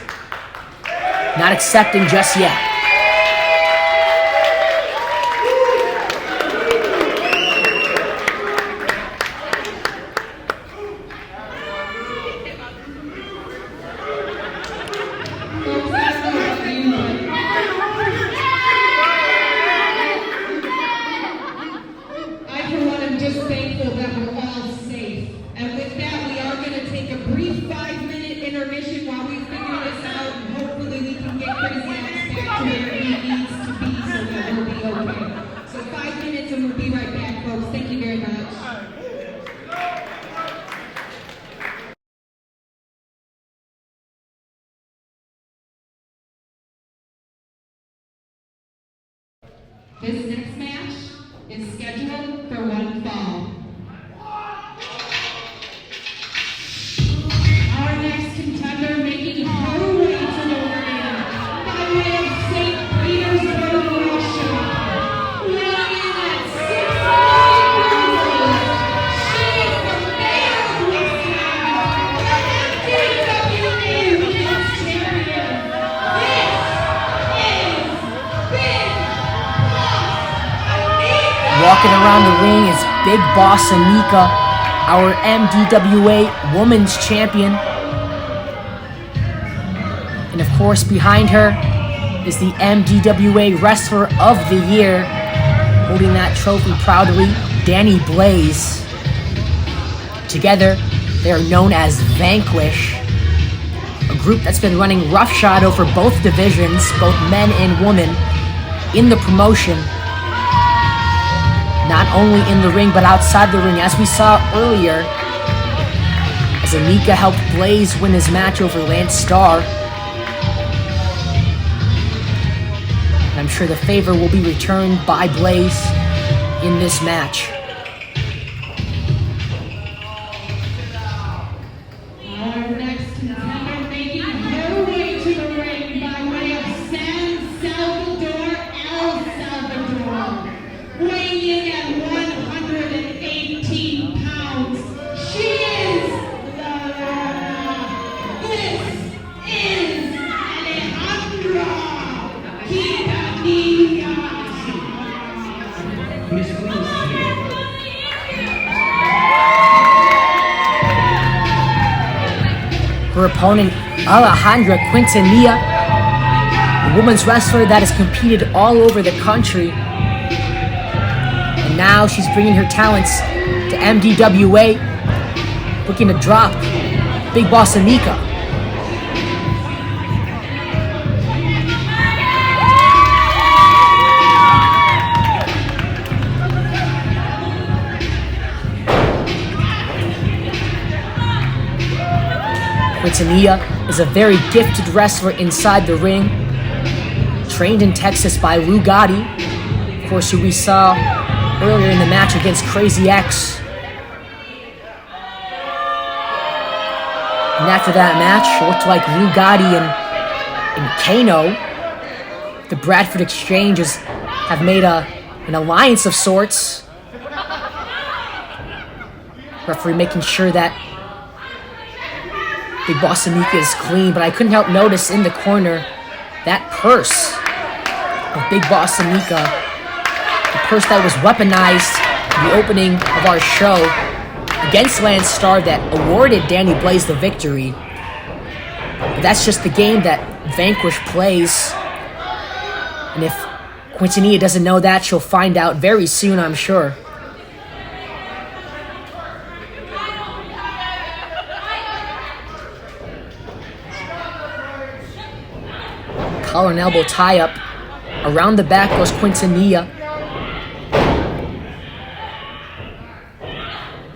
not accepting just yet. This next match is scheduled for one fall. Our next contender making her way to the ring by way of St. Petersburg, Russia. Weighing in at 69 pounds, she is the mayor of Wisconsin, the MDWA Women's Champion. This is Big Boss ANIKA. Walking around the ring is Big Boss ANIKA, our MDWA Women's Champion. And of course, behind her is the MDWA Wrestler of the Year, holding that trophy proudly, Danny Blaze. Together, they are known as Vanquish, a group that's been running roughshod over both divisions, both men and women, in the promotion. Not only in the ring, but outside the ring, as we saw earlier, as ANIKA helped Blaze win his match over Lance Starr. And I'm sure the favor will be returned by Blaze in this match. Our next contender making her way to the ring by way of San Salvador, El Salvador. Weighing in at 118 pounds, she is this is Alejandra Quintanilla. Her opponent, Alejandra Quintanilla, a women's wrestler that has competed all over the country. And now she's bringing her talents to MDWA, looking to drop Big Boss ANIKA. Quintanilla is a very gifted wrestler inside the ring, trained in Texas by Lou Gotti, of course, who we saw earlier in the match against Crazy X. And after that match, it looked like Lou Gotti and KANO, the Bradford Exchanges, have made an alliance of sorts. Referee making sure that Big Boss ANIKA is clean, but I couldn't help notice in the corner that purse of Big Boss ANIKA, the purse that was weaponized in the opening of our show against Lance Starr that awarded Danny Blaze the victory. But that's just the game that Vanquish plays. And if Quintinia doesn't know that, she'll find out very soon, I'm sure. Collar and elbow tie-up. Around the back goes Quintanilla.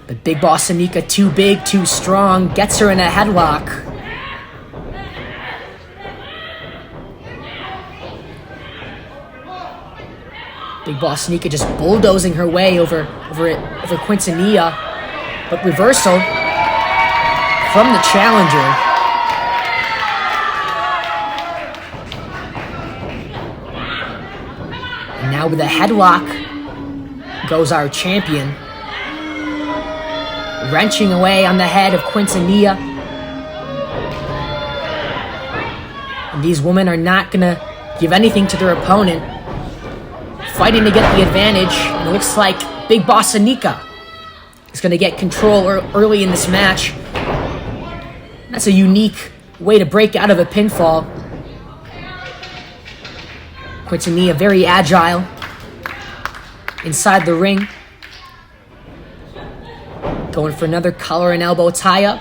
But Big Boss ANIKA, too big, too strong, gets her in a headlock. Big Boss ANIKA just bulldozing her way over Quintanilla. But reversal from the challenger. Now with a headlock goes our champion, wrenching away on the head of Quintanilla. And these women are not going to give anything to their opponent, fighting to get the advantage. And it looks like Big Boss ANIKA is going to get control early in this match. That's a unique way to break out of a pinfall. Quintanilla very agile inside the ring. Going for another collar and elbow tie-up.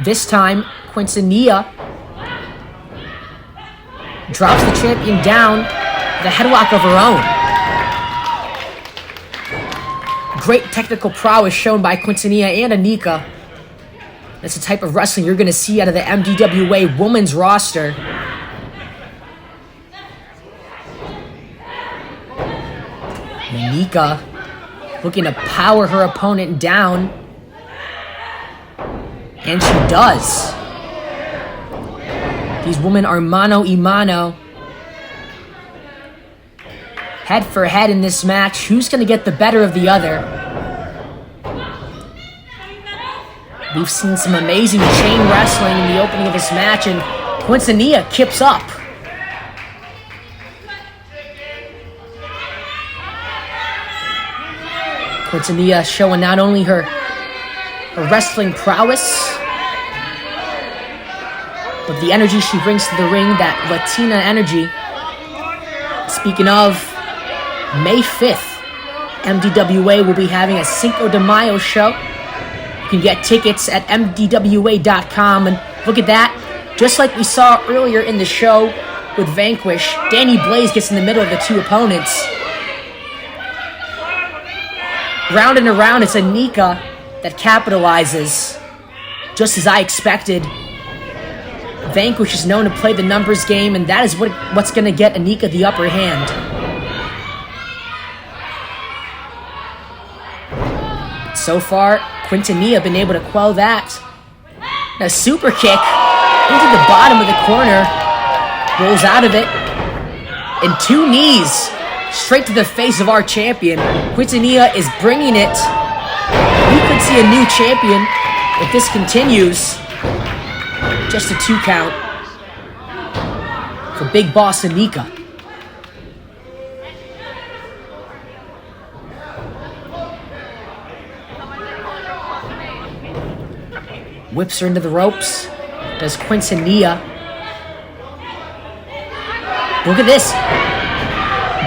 This time, Quintanilla drops the champion down with a headlock of her own. Great technical prowess shown by Quintanilla and ANIKA. That's the type of wrestling you're going to see out of the MDWA women's roster. ANIKA looking to power her opponent down. And she does. These women are mano a mano. Head for head in this match. Who's going to get the better of the other? We've seen some amazing chain wrestling in the opening of this match, and Quintanilla kips up. Quintanilla showing not only her wrestling prowess, but the energy she brings to the ring, that Latina energy. Speaking of, May 5th, MDWA will be having a Cinco de Mayo show. You can get tickets at MDWA.com, and look at that. Just like we saw earlier in the show with Vanquish, Danny Blaze gets in the middle of the two opponents. Round and around, it's ANIKA that capitalizes, just as I expected. Vanquish is known to play the numbers game, and that is what's going to get ANIKA the upper hand. So far, Quintanilla been able to quell that. A super kick into the bottom of the corner, rolls out of it, and 2 knees straight to the face of our champion. Quintanilla is bringing it. We could see a new champion if this continues. Just a 2 count for Big Boss ANIKA. Whips her into the ropes. Does Quintanilla. Look at this.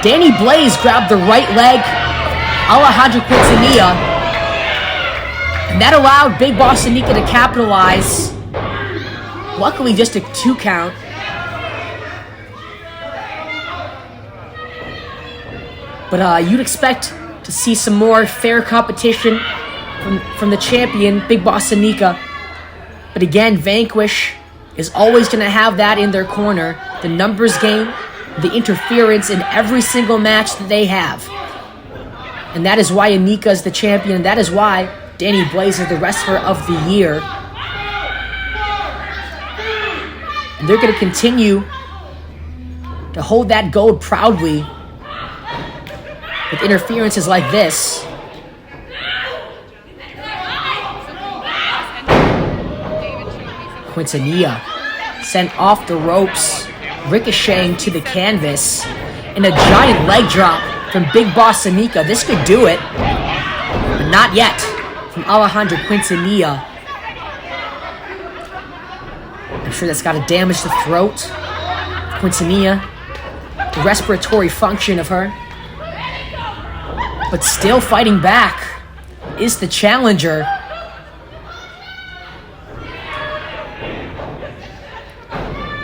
Danny Blaze grabbed the right leg of Alejandra Quintanilla, and that allowed Big Boss ANIKA to capitalize. Luckily, just a 2 count. But you'd expect to see some more fair competition from the champion, Big Boss ANIKA. But again, Vanquish is always going to have that in their corner. The numbers game, the interference in every single match that they have. And that is why ANIKA is the champion. And that is why Danny Blaze is the wrestler of the year. And they're going to continue to hold that gold proudly with interferences like this. Quintanilla sent off the ropes, ricocheting to the canvas, and a giant leg drop from Big Boss ANIKA. This could do it, but not yet from Alejandra Quintanilla. I'm sure that's got to damage the throat. Quintanilla, the respiratory function of her. But still fighting back is the challenger.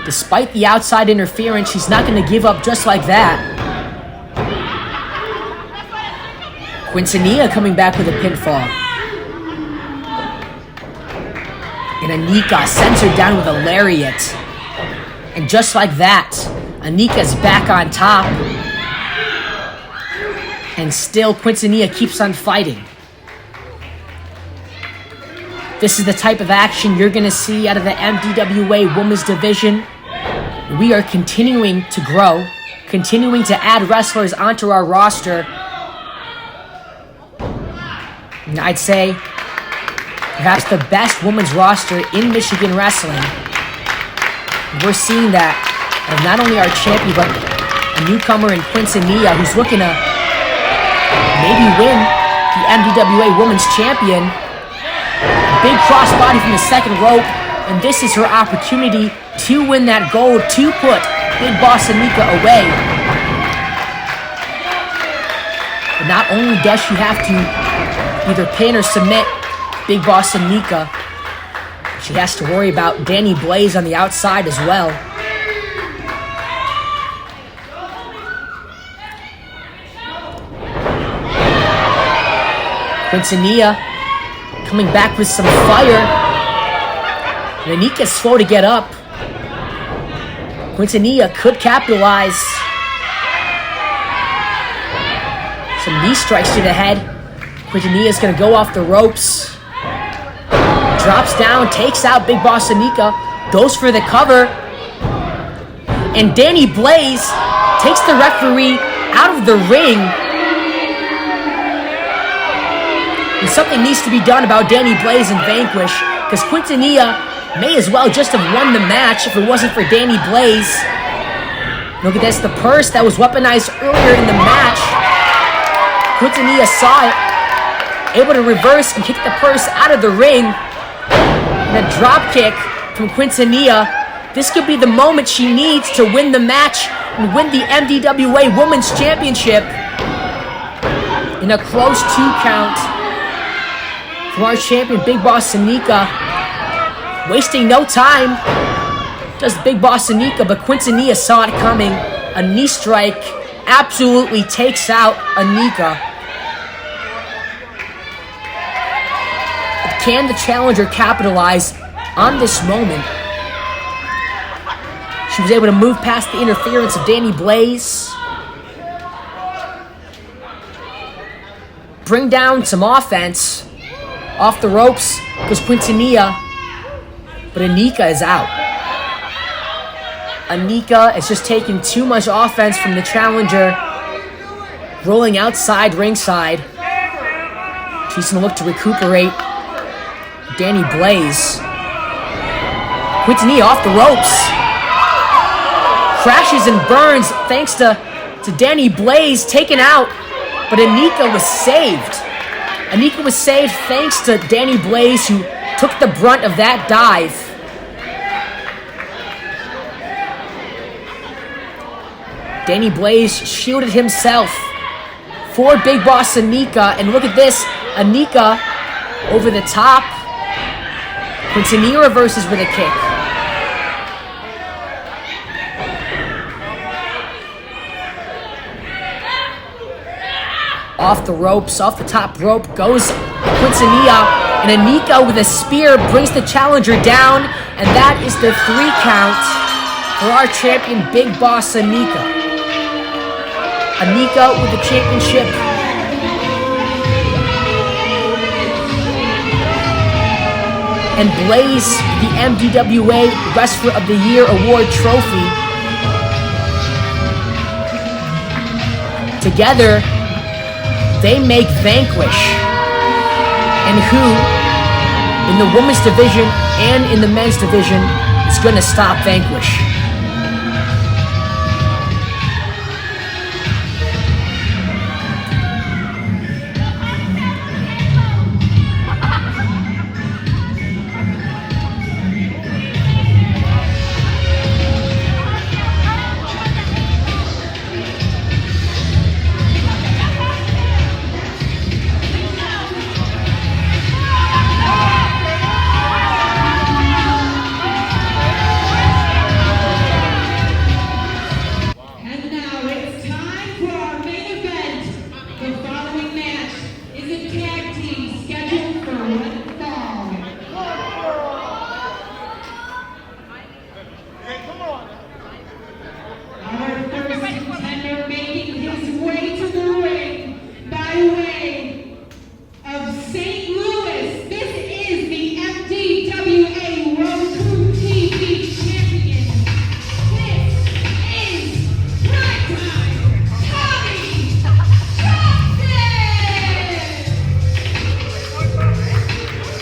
Despite the outside interference, she's not going to give up just like that. Quintanilla coming back with a pinfall. And ANIKA sends her down with a lariat. And just like that, ANIKA's back on top. And still, Quintanilla keeps on fighting. This is the type of action you're going to see out of the MDWA Women's Division. We are continuing to grow, continuing to add wrestlers onto our roster. And I'd say perhaps the best women's roster in Michigan wrestling. We're seeing that of not only our champion, but a newcomer in Quintanilla who's looking to maybe win the MDWA Women's Champion. Big crossbody from the second rope, and this is her opportunity to win that gold, to put Big Boss ANIKA away. But not only does she have to either pin or submit Big Boss ANIKA, she has to worry about Danny Blaze on the outside as well. Quintanilla coming back with some fire. And ANIKA's slow to get up. Quintanilla could capitalize. Some knee strikes to the head. Quintinia is going to go off the ropes. Drops down, takes out Big Boss ANIKA, goes for the cover. And Danny Blaze takes the referee out of the ring. And something needs to be done about Danny Blaze and Vanquish, because Quintinia may as well just have won the match if it wasn't for Danny Blaze. Look at this, the purse that was weaponized earlier in the match. Quintinia saw it, able to reverse and kick the purse out of the ring. And a drop kick from Quintinia. This could be the moment she needs to win the match and win the MDWA Women's Championship. In a close 2 count for our champion, Big Boss ANIKA. Wasting no time does Big Boss ANIKA, but Quintinia saw it coming. A knee strike absolutely takes out ANIKA. Can the challenger capitalize on this moment? She was able to move past the interference of Danny Blaze. Bring down some offense. Off the ropes goes Quintinia. But ANIKA is out. ANIKA is just taking too much offense from the challenger. Rolling outside ringside. She's going to look to recuperate. Danny Blaze. Quintinia off the ropes. Crashes and burns thanks to Danny Blaze taken out. But ANIKA was saved. ANIKA was saved thanks to Danny Blaze, who took the brunt of that dive. Danny Blaze shielded himself for Big Boss ANIKA. And look at this. ANIKA over the top. Quintinia reverses with a kick. Off the ropes, off the top rope goes Quintinia. And ANIKA with a spear brings the challenger down. And that is the 3 count for our champion, Big Boss ANIKA. ANIKA with the championship. And Blaze the MDWA Wrestler of the Year Award trophy. Together, they make Vanquish. And who, in the women's division and in the men's division, is going to stop Vanquish?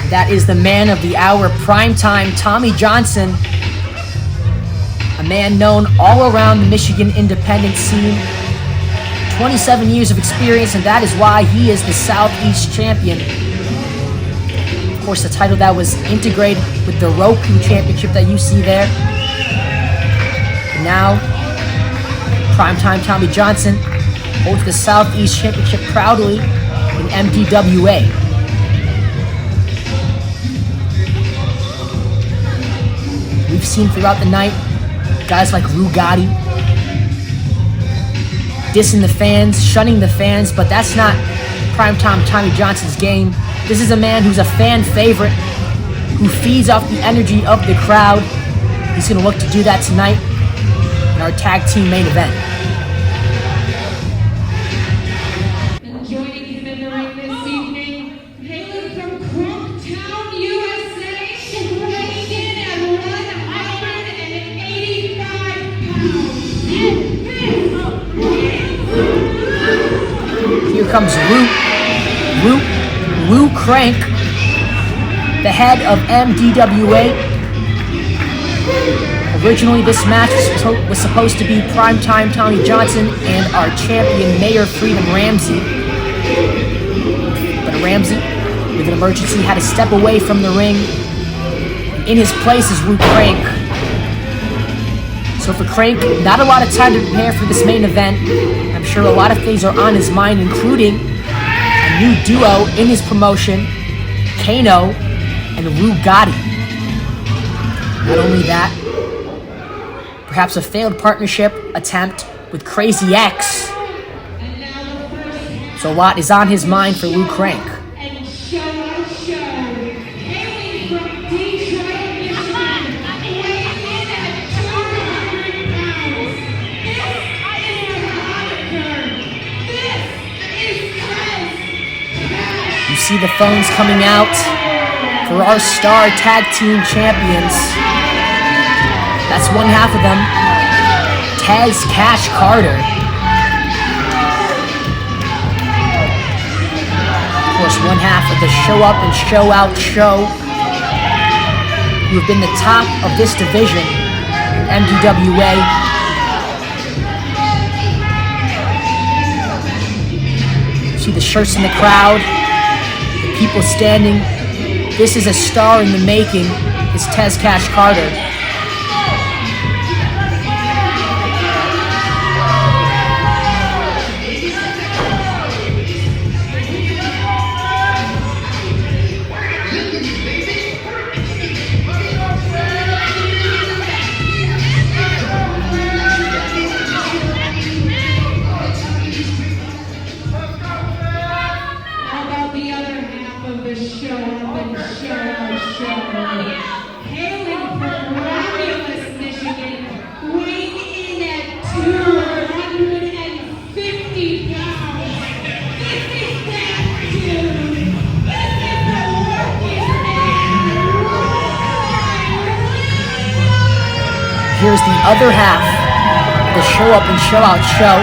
That is the man of the hour, primetime Tommy Johnson. A man known all around the Michigan independent scene. 27 years of experience, and that is why he is the Southeast champion. Of course, the title that was integrated with the Roku championship that you see there. And now, primetime Tommy Johnson holds the Southeast championship proudly in MDWA. We've seen throughout the night guys like Gotti dissing the fans, shunning the fans, but that's not primetime Tommy Johnson's game. This is a man who's a fan favorite, who feeds off the energy of the crowd. He's going to look to do that tonight in our tag team main event. And joining him in the ring this evening, Here comes Lou Crank, the head of MDWA. Originally, this match was supposed to be Primetime Tommy Johnson and our champion, Mayor Freedom Ramsey. But Ramsey, with an emergency, had to step away from the ring. In his place is Lou Crank. So for Crank, not a lot of time to prepare for this main event. I'm sure a lot of things are on his mind, including a new duo in his promotion, KANO and Gotti. Not only that, perhaps a failed partnership attempt with Crazy X. So a lot is on his mind for Lou Crank. And show, hailing from Detroit, Michigan, weighing in at 200 pounds. This is Tez. You see the phones coming out for our star tag team champions. That's one half of them, Tez Cash Carter. Of course, one half of the Show Up and Show Out show, who have been the top of this division in MDWA. See the shirts in the crowd, the people standing. This is a star in the making, is Tez Cash Carter. How about the other half of the Show Up and Show Out show? Hailing from Romulus, Michigan, weighing in at 250 pounds. This is that dude. This is the working man. Here's the other half of the Show Up and Show Out show.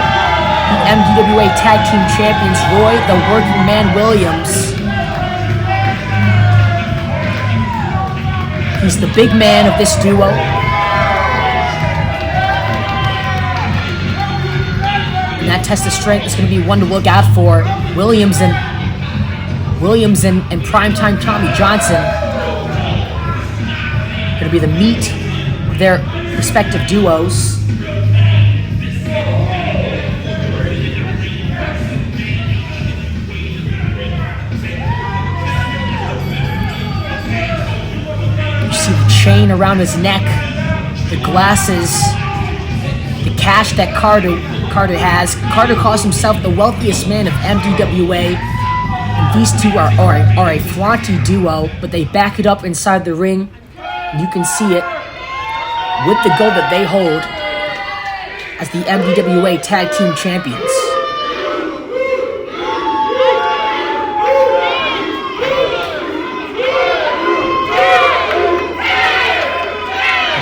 The MDWA Tag Team Champions, Roy the Working Man Williams. He's the big man of this duo. And that test of strength is going to be one to look out for. Williams and Primetime Tommy Johnson. Going to be the meat of their respective duos. See the chain around his neck, the glasses, the cash that Carter has. Carter calls himself the wealthiest man of MDWA. And these two are a flaunty duo, but they back it up inside the ring. And you can see it with the gold that they hold as the MDWA Tag Team Champions.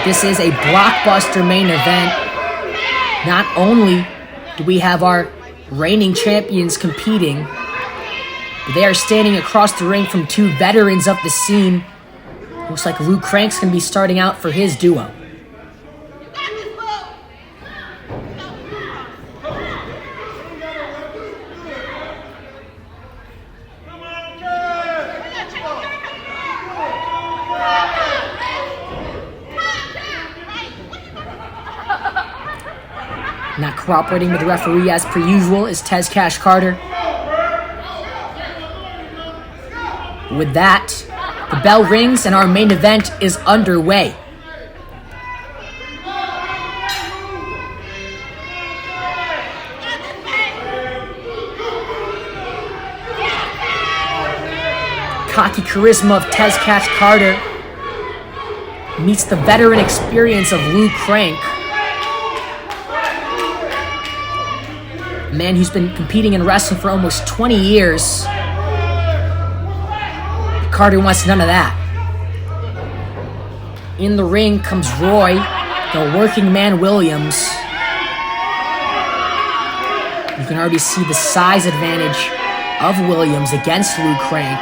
This is a blockbuster main event. Not only do we have our reigning champions competing, but they are standing across the ring from two veterans of the scene. Looks like Lou Crank's going to be starting out for his duo. Not cooperating with the referee as per usual is Tez Cash Carter. With that, the bell rings and our main event is underway. Cocky charisma of Tez Cash Carter meets the veteran experience of Lou Crank. A man who's been competing in wrestling for almost 20 years. Carter wants none of that. In the ring comes Roy, the Working Man Williams. You can already see the size advantage of Williams against Luke Crank.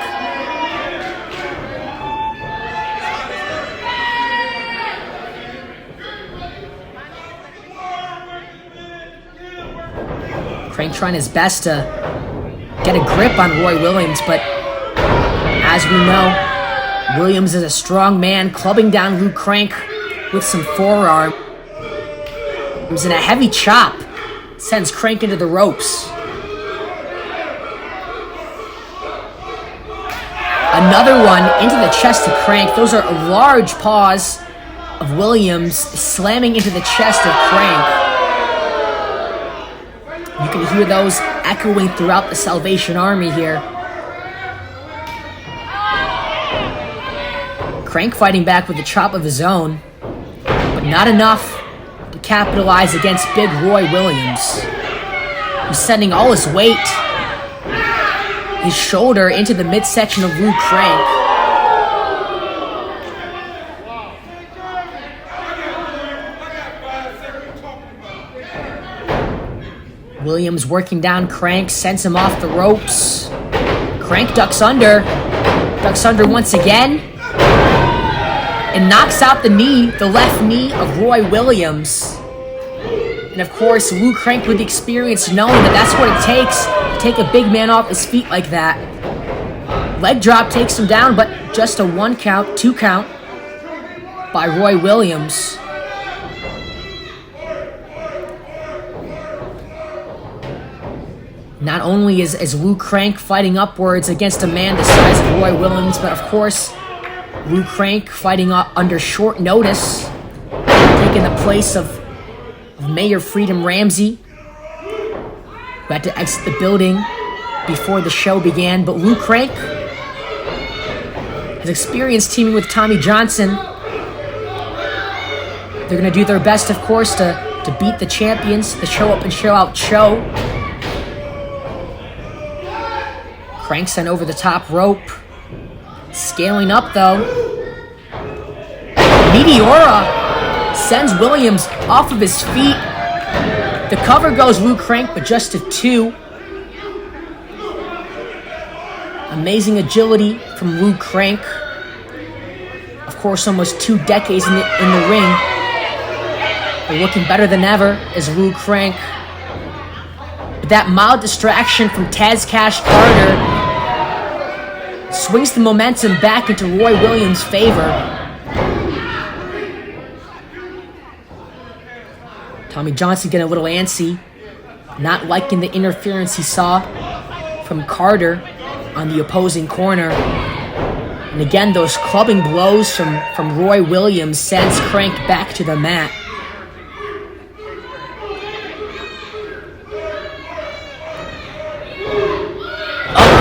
Crank trying his best to get a grip on Roy Williams, but as we know, Williams is a strong man, clubbing down Luke Crank with some forearm. And a heavy chop sends Crank into the ropes. Another one into the chest of Crank. Those are large paws of Williams slamming into the chest of Crank. You can hear those echoing throughout the Salvation Army here. Crank fighting back with a chop of his own, but not enough to capitalize against big Roy Williams, who's sending all his weight, his shoulder, into the midsection of Luke Crank. Williams working down Crank, sends him off the ropes. Crank ducks under once again, and knocks out the left knee of Roy Williams. And of course, Luke Crank with the experience, knowing that that's what it takes to take a big man off his feet like that. Leg drop takes him down, but just a 1 count, 2 count by Roy Williams. Not only is Luke Crank fighting upwards against a man the size of Roy Williams, but of course, Luke Crank fighting under short notice, taking the place of Mayor Freedom Ramsey, who had to exit the building before the show began. But Luke Crank has experience teaming with Tommy Johnson. They're going to do their best, of course, to beat the champions, the show up and show out show. Crank sent over the top rope. Scaling up, though. Meteora sends Williams off of his feet. The cover goes Luke Crank, but just to 2. Amazing agility from Luke Crank. Of course, almost 2 decades in the ring. But looking better than ever is Luke Crank. But that mild distraction from Taz Cash Carter swings the momentum back into Roy Williams' favor. Tommy Johnson getting a little antsy, not liking the interference he saw from Carter on the opposing corner. And again, those clubbing blows from Roy Williams sends Crank back to the mat.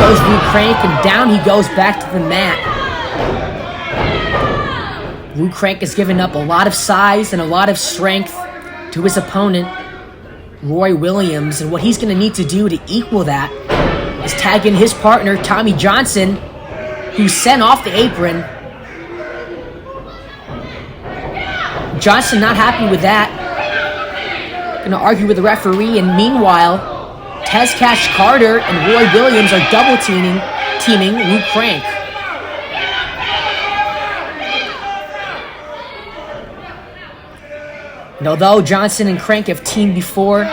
Goes Luke Crank, and down he goes back to the mat. Luke Crank has given up a lot of size and a lot of strength to his opponent, Roy Williams, and what he's going to need to do to equal that is tag in his partner, Tommy Johnson, who's sent off the apron. Johnson not happy with that. Going to argue with the referee, and meanwhile, Taz Cash Carter and Roy Williams are double teaming Luke Crank. And although Johnson and Crank have teamed before,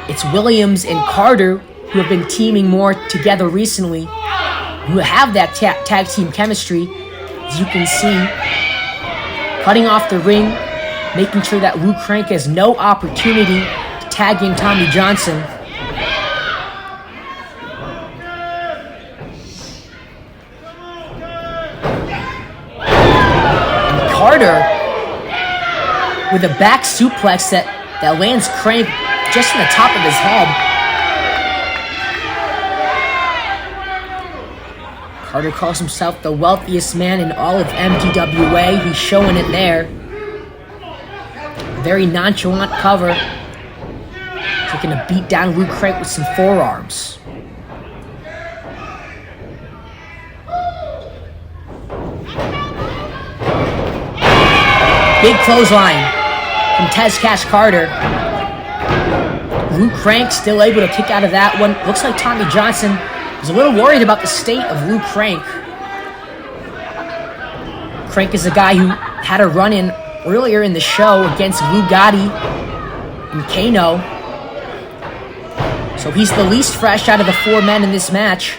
it's Williams and Carter who have been teaming more together recently, who have that tag team chemistry, as you can see. Cutting off the ring, making sure that Luke Crank has no opportunity to tag in Tommy Johnson. Carter with a back suplex that lands Crank just on the top of his head. Carter calls himself the wealthiest man in all of MDWA. He's showing it there. Very nonchalant cover. Taking a beat down Luke Crank with some forearms. Big clothesline from Taz Cash Carter. Luke Crank still able to kick out of that one. Looks like Tommy Johnson was a little worried about the state of Luke Crank. Crank is a guy who had a run-in earlier in the show against Gotti and KANO. So he's the least fresh out of the 4 men in this match.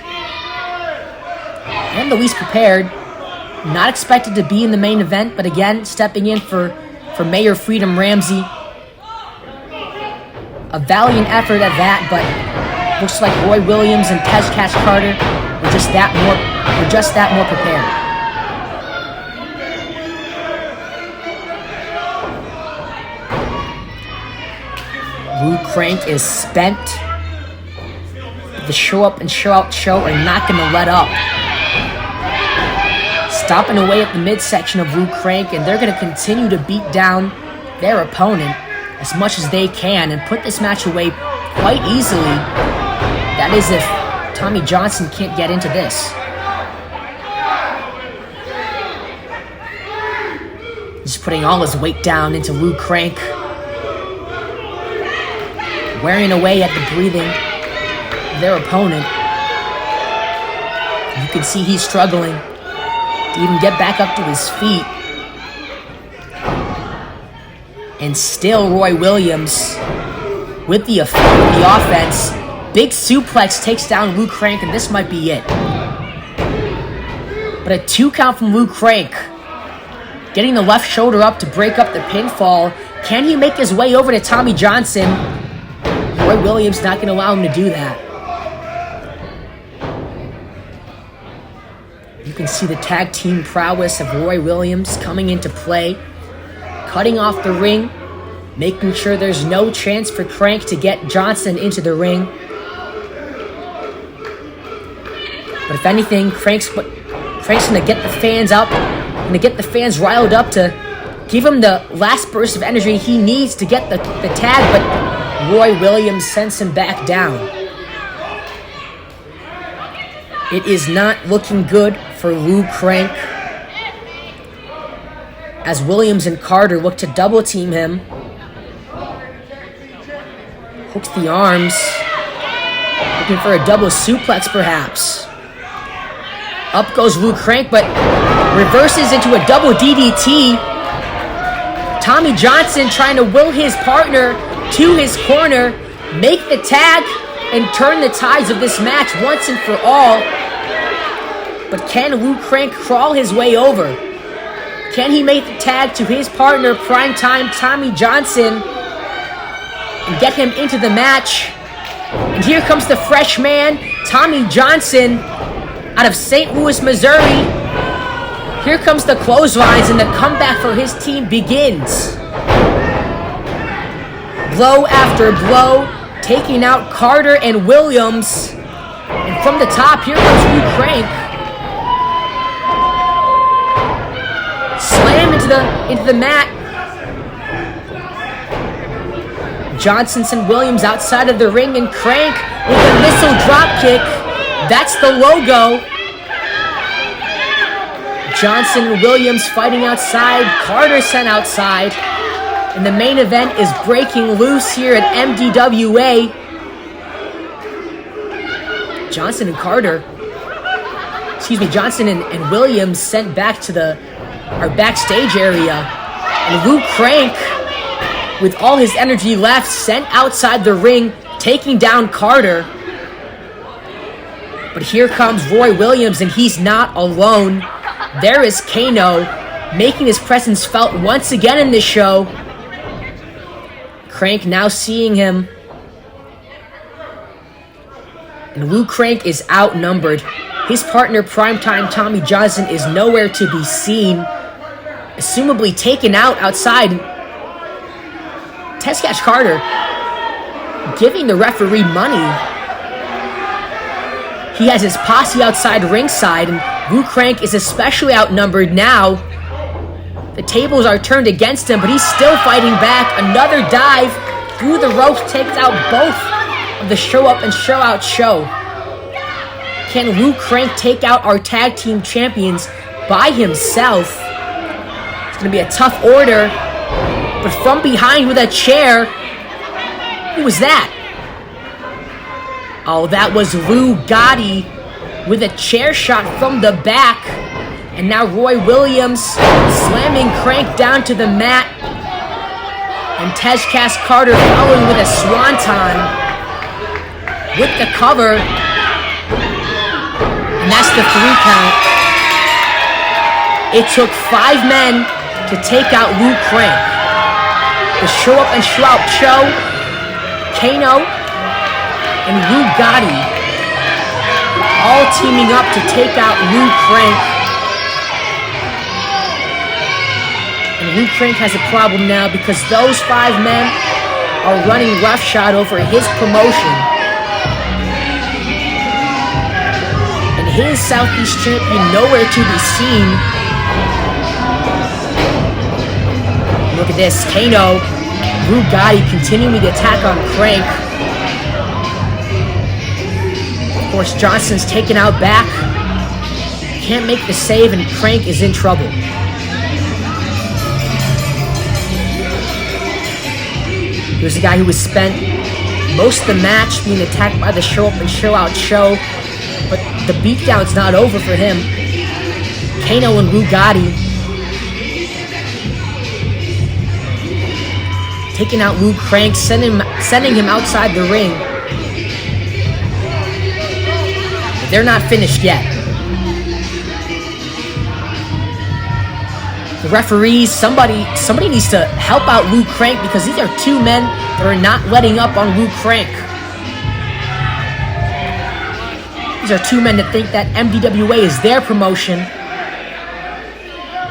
And the least prepared. Not expected to be in the main event, but again, stepping in for Mayor Freedom Ramsey. A valiant effort at that, but looks like Roy Williams and Tezcash Carter were just that more prepared. Luke Crank is spent. The show up and show out show are not going to let up. Stopping away at the midsection of Luke Crank, and they're going to continue to beat down their opponent as much as they can and put this match away quite easily. That is if Tommy Johnson can't get into this. He's putting all his weight down into Luke Crank, wearing away at the breathing of their opponent. You can see he's struggling to even get back up to his feet. And still Roy Williams with the offense. Big suplex takes down Luke Crank, and this might be it. But a 2 count from Luke Crank. Getting the left shoulder up to break up the pinfall. Can he make his way over to Tommy Johnson? Roy Williams not going to allow him to do that. You can see the tag team prowess of Roy Williams coming into play. Cutting off the ring, making sure there's no chance for Crank to get Johnson into the ring. But if anything, Crank's going to get the fans up, going to get the fans riled up to give him the last burst of energy he needs to get the tag, but Roy Williams sends him back down. It is not looking good for Luke Crank, as Williams and Carter look to double team him. Hooks the arms. Looking for a double suplex perhaps. Up goes Luke Crank, but reverses into a double DDT. Tommy Johnson trying to will his partner to his corner, make the tag, and turn the tides of this match once and for all. But can Luke Crank crawl his way over? Can he make the tag to his partner, primetime Tommy Johnson, and get him into the match? And here comes the fresh man, Tommy Johnson, out of St. Louis, Missouri. Here comes the clotheslines, and the comeback for his team begins. Blow after blow, taking out Carter and Williams. And from the top, here comes Luke Crank. Slam into the mat. Johnson and Williams outside of the ring, and Crank with a missile dropkick. That's the logo. Johnson and Williams fighting outside. Carter sent outside. And the main event is breaking loose here at MDWA. Johnson and Williams sent back to our backstage area. And Luke Crank, with all his energy left, sent outside the ring, taking down Carter. But here comes Roy Williams, and he's not alone. There is KANO, making his presence felt once again in this show. Crank now seeing him. And Luke Crank is outnumbered. His partner, primetime Tommy Johnson, is nowhere to be seen. Assumably taken out outside. Tezcash Carter giving the referee money. He has his posse outside ringside, and Luke Crank is especially outnumbered now. The tables are turned against him, but he's still fighting back. Another dive through the ropes takes out both of the show up and show out show. Can Luke Crank take out our tag team champions by himself? It's going to be a tough order. But from behind with a chair, who was that? Oh, that was Lou Gotti with a chair shot from the back. And now Roy Williams slamming Crank down to the mat. And Tezcast Carter following with a swanton with the cover. And that's the 3 count. It took 5 men to take out Lou Crank. The show up and show out show, KANO and Lou Gotti all teaming up to take out Lou Crank. And Lou Crank has a problem now because those 5 men are running roughshod over his promotion. And his Southeast champion nowhere to be seen. Look at this, KANO, Lou Gotti continuing the attack on Crank. Of course, Johnson's taken out back. Can't make the save and Crank is in trouble. Here's a guy who has spent most of the match being attacked by the show up and show out show, but the beatdown's not over for him. KANO and Lou Gotti taking out Lou Crank, sending him outside the ring. But they're not finished yet. The referees, somebody needs to help out Lou Crank because these are 2 men that are not letting up on Lou Crank. These are 2 men that think that MDWA is their promotion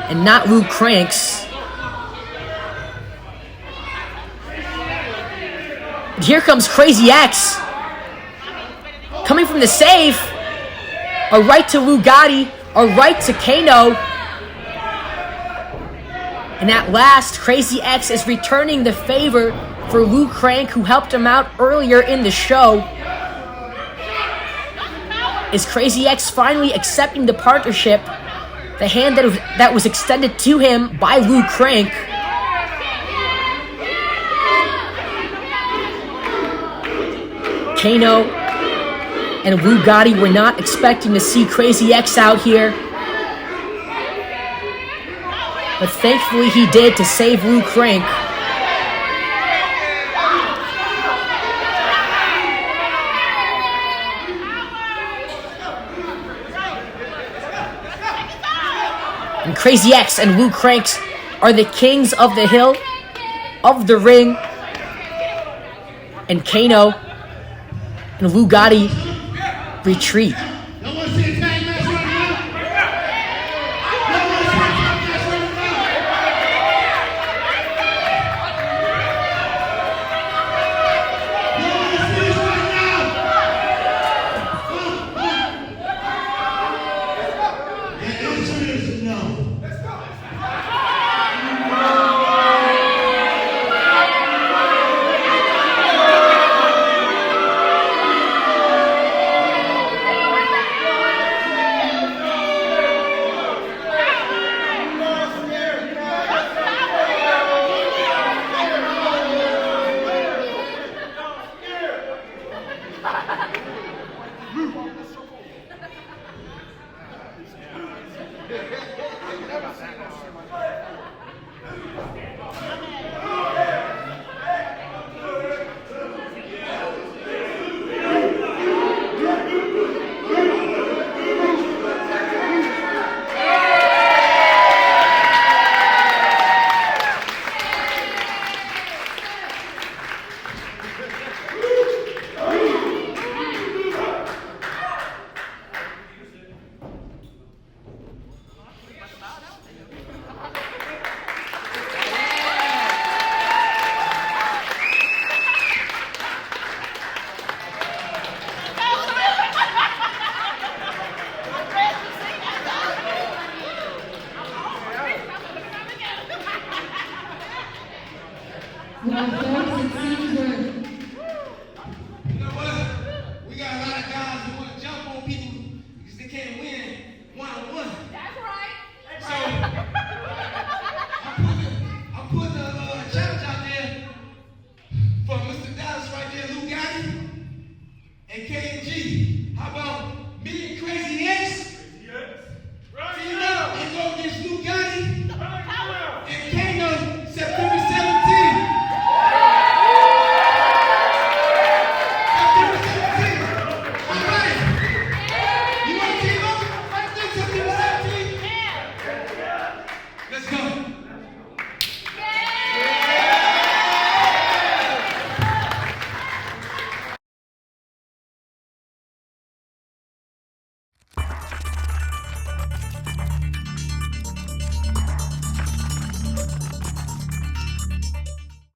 and not Lou Crank's. And here comes Crazy X. Coming from the save. A right to Lou Gotti. A right to KANO. And at last, Crazy X is returning the favor for Lou Crank, who helped him out earlier in the show. Is Crazy X finally accepting the partnership, the hand that was extended to him by Lou Crank? KANO and Lou Gotti were not expecting to see Crazy X out here. But thankfully he did to save Lou Crank. And Crazy X and Lou Crank are the kings of the hill, of the ring. And KANO and Lou Gotti retreat.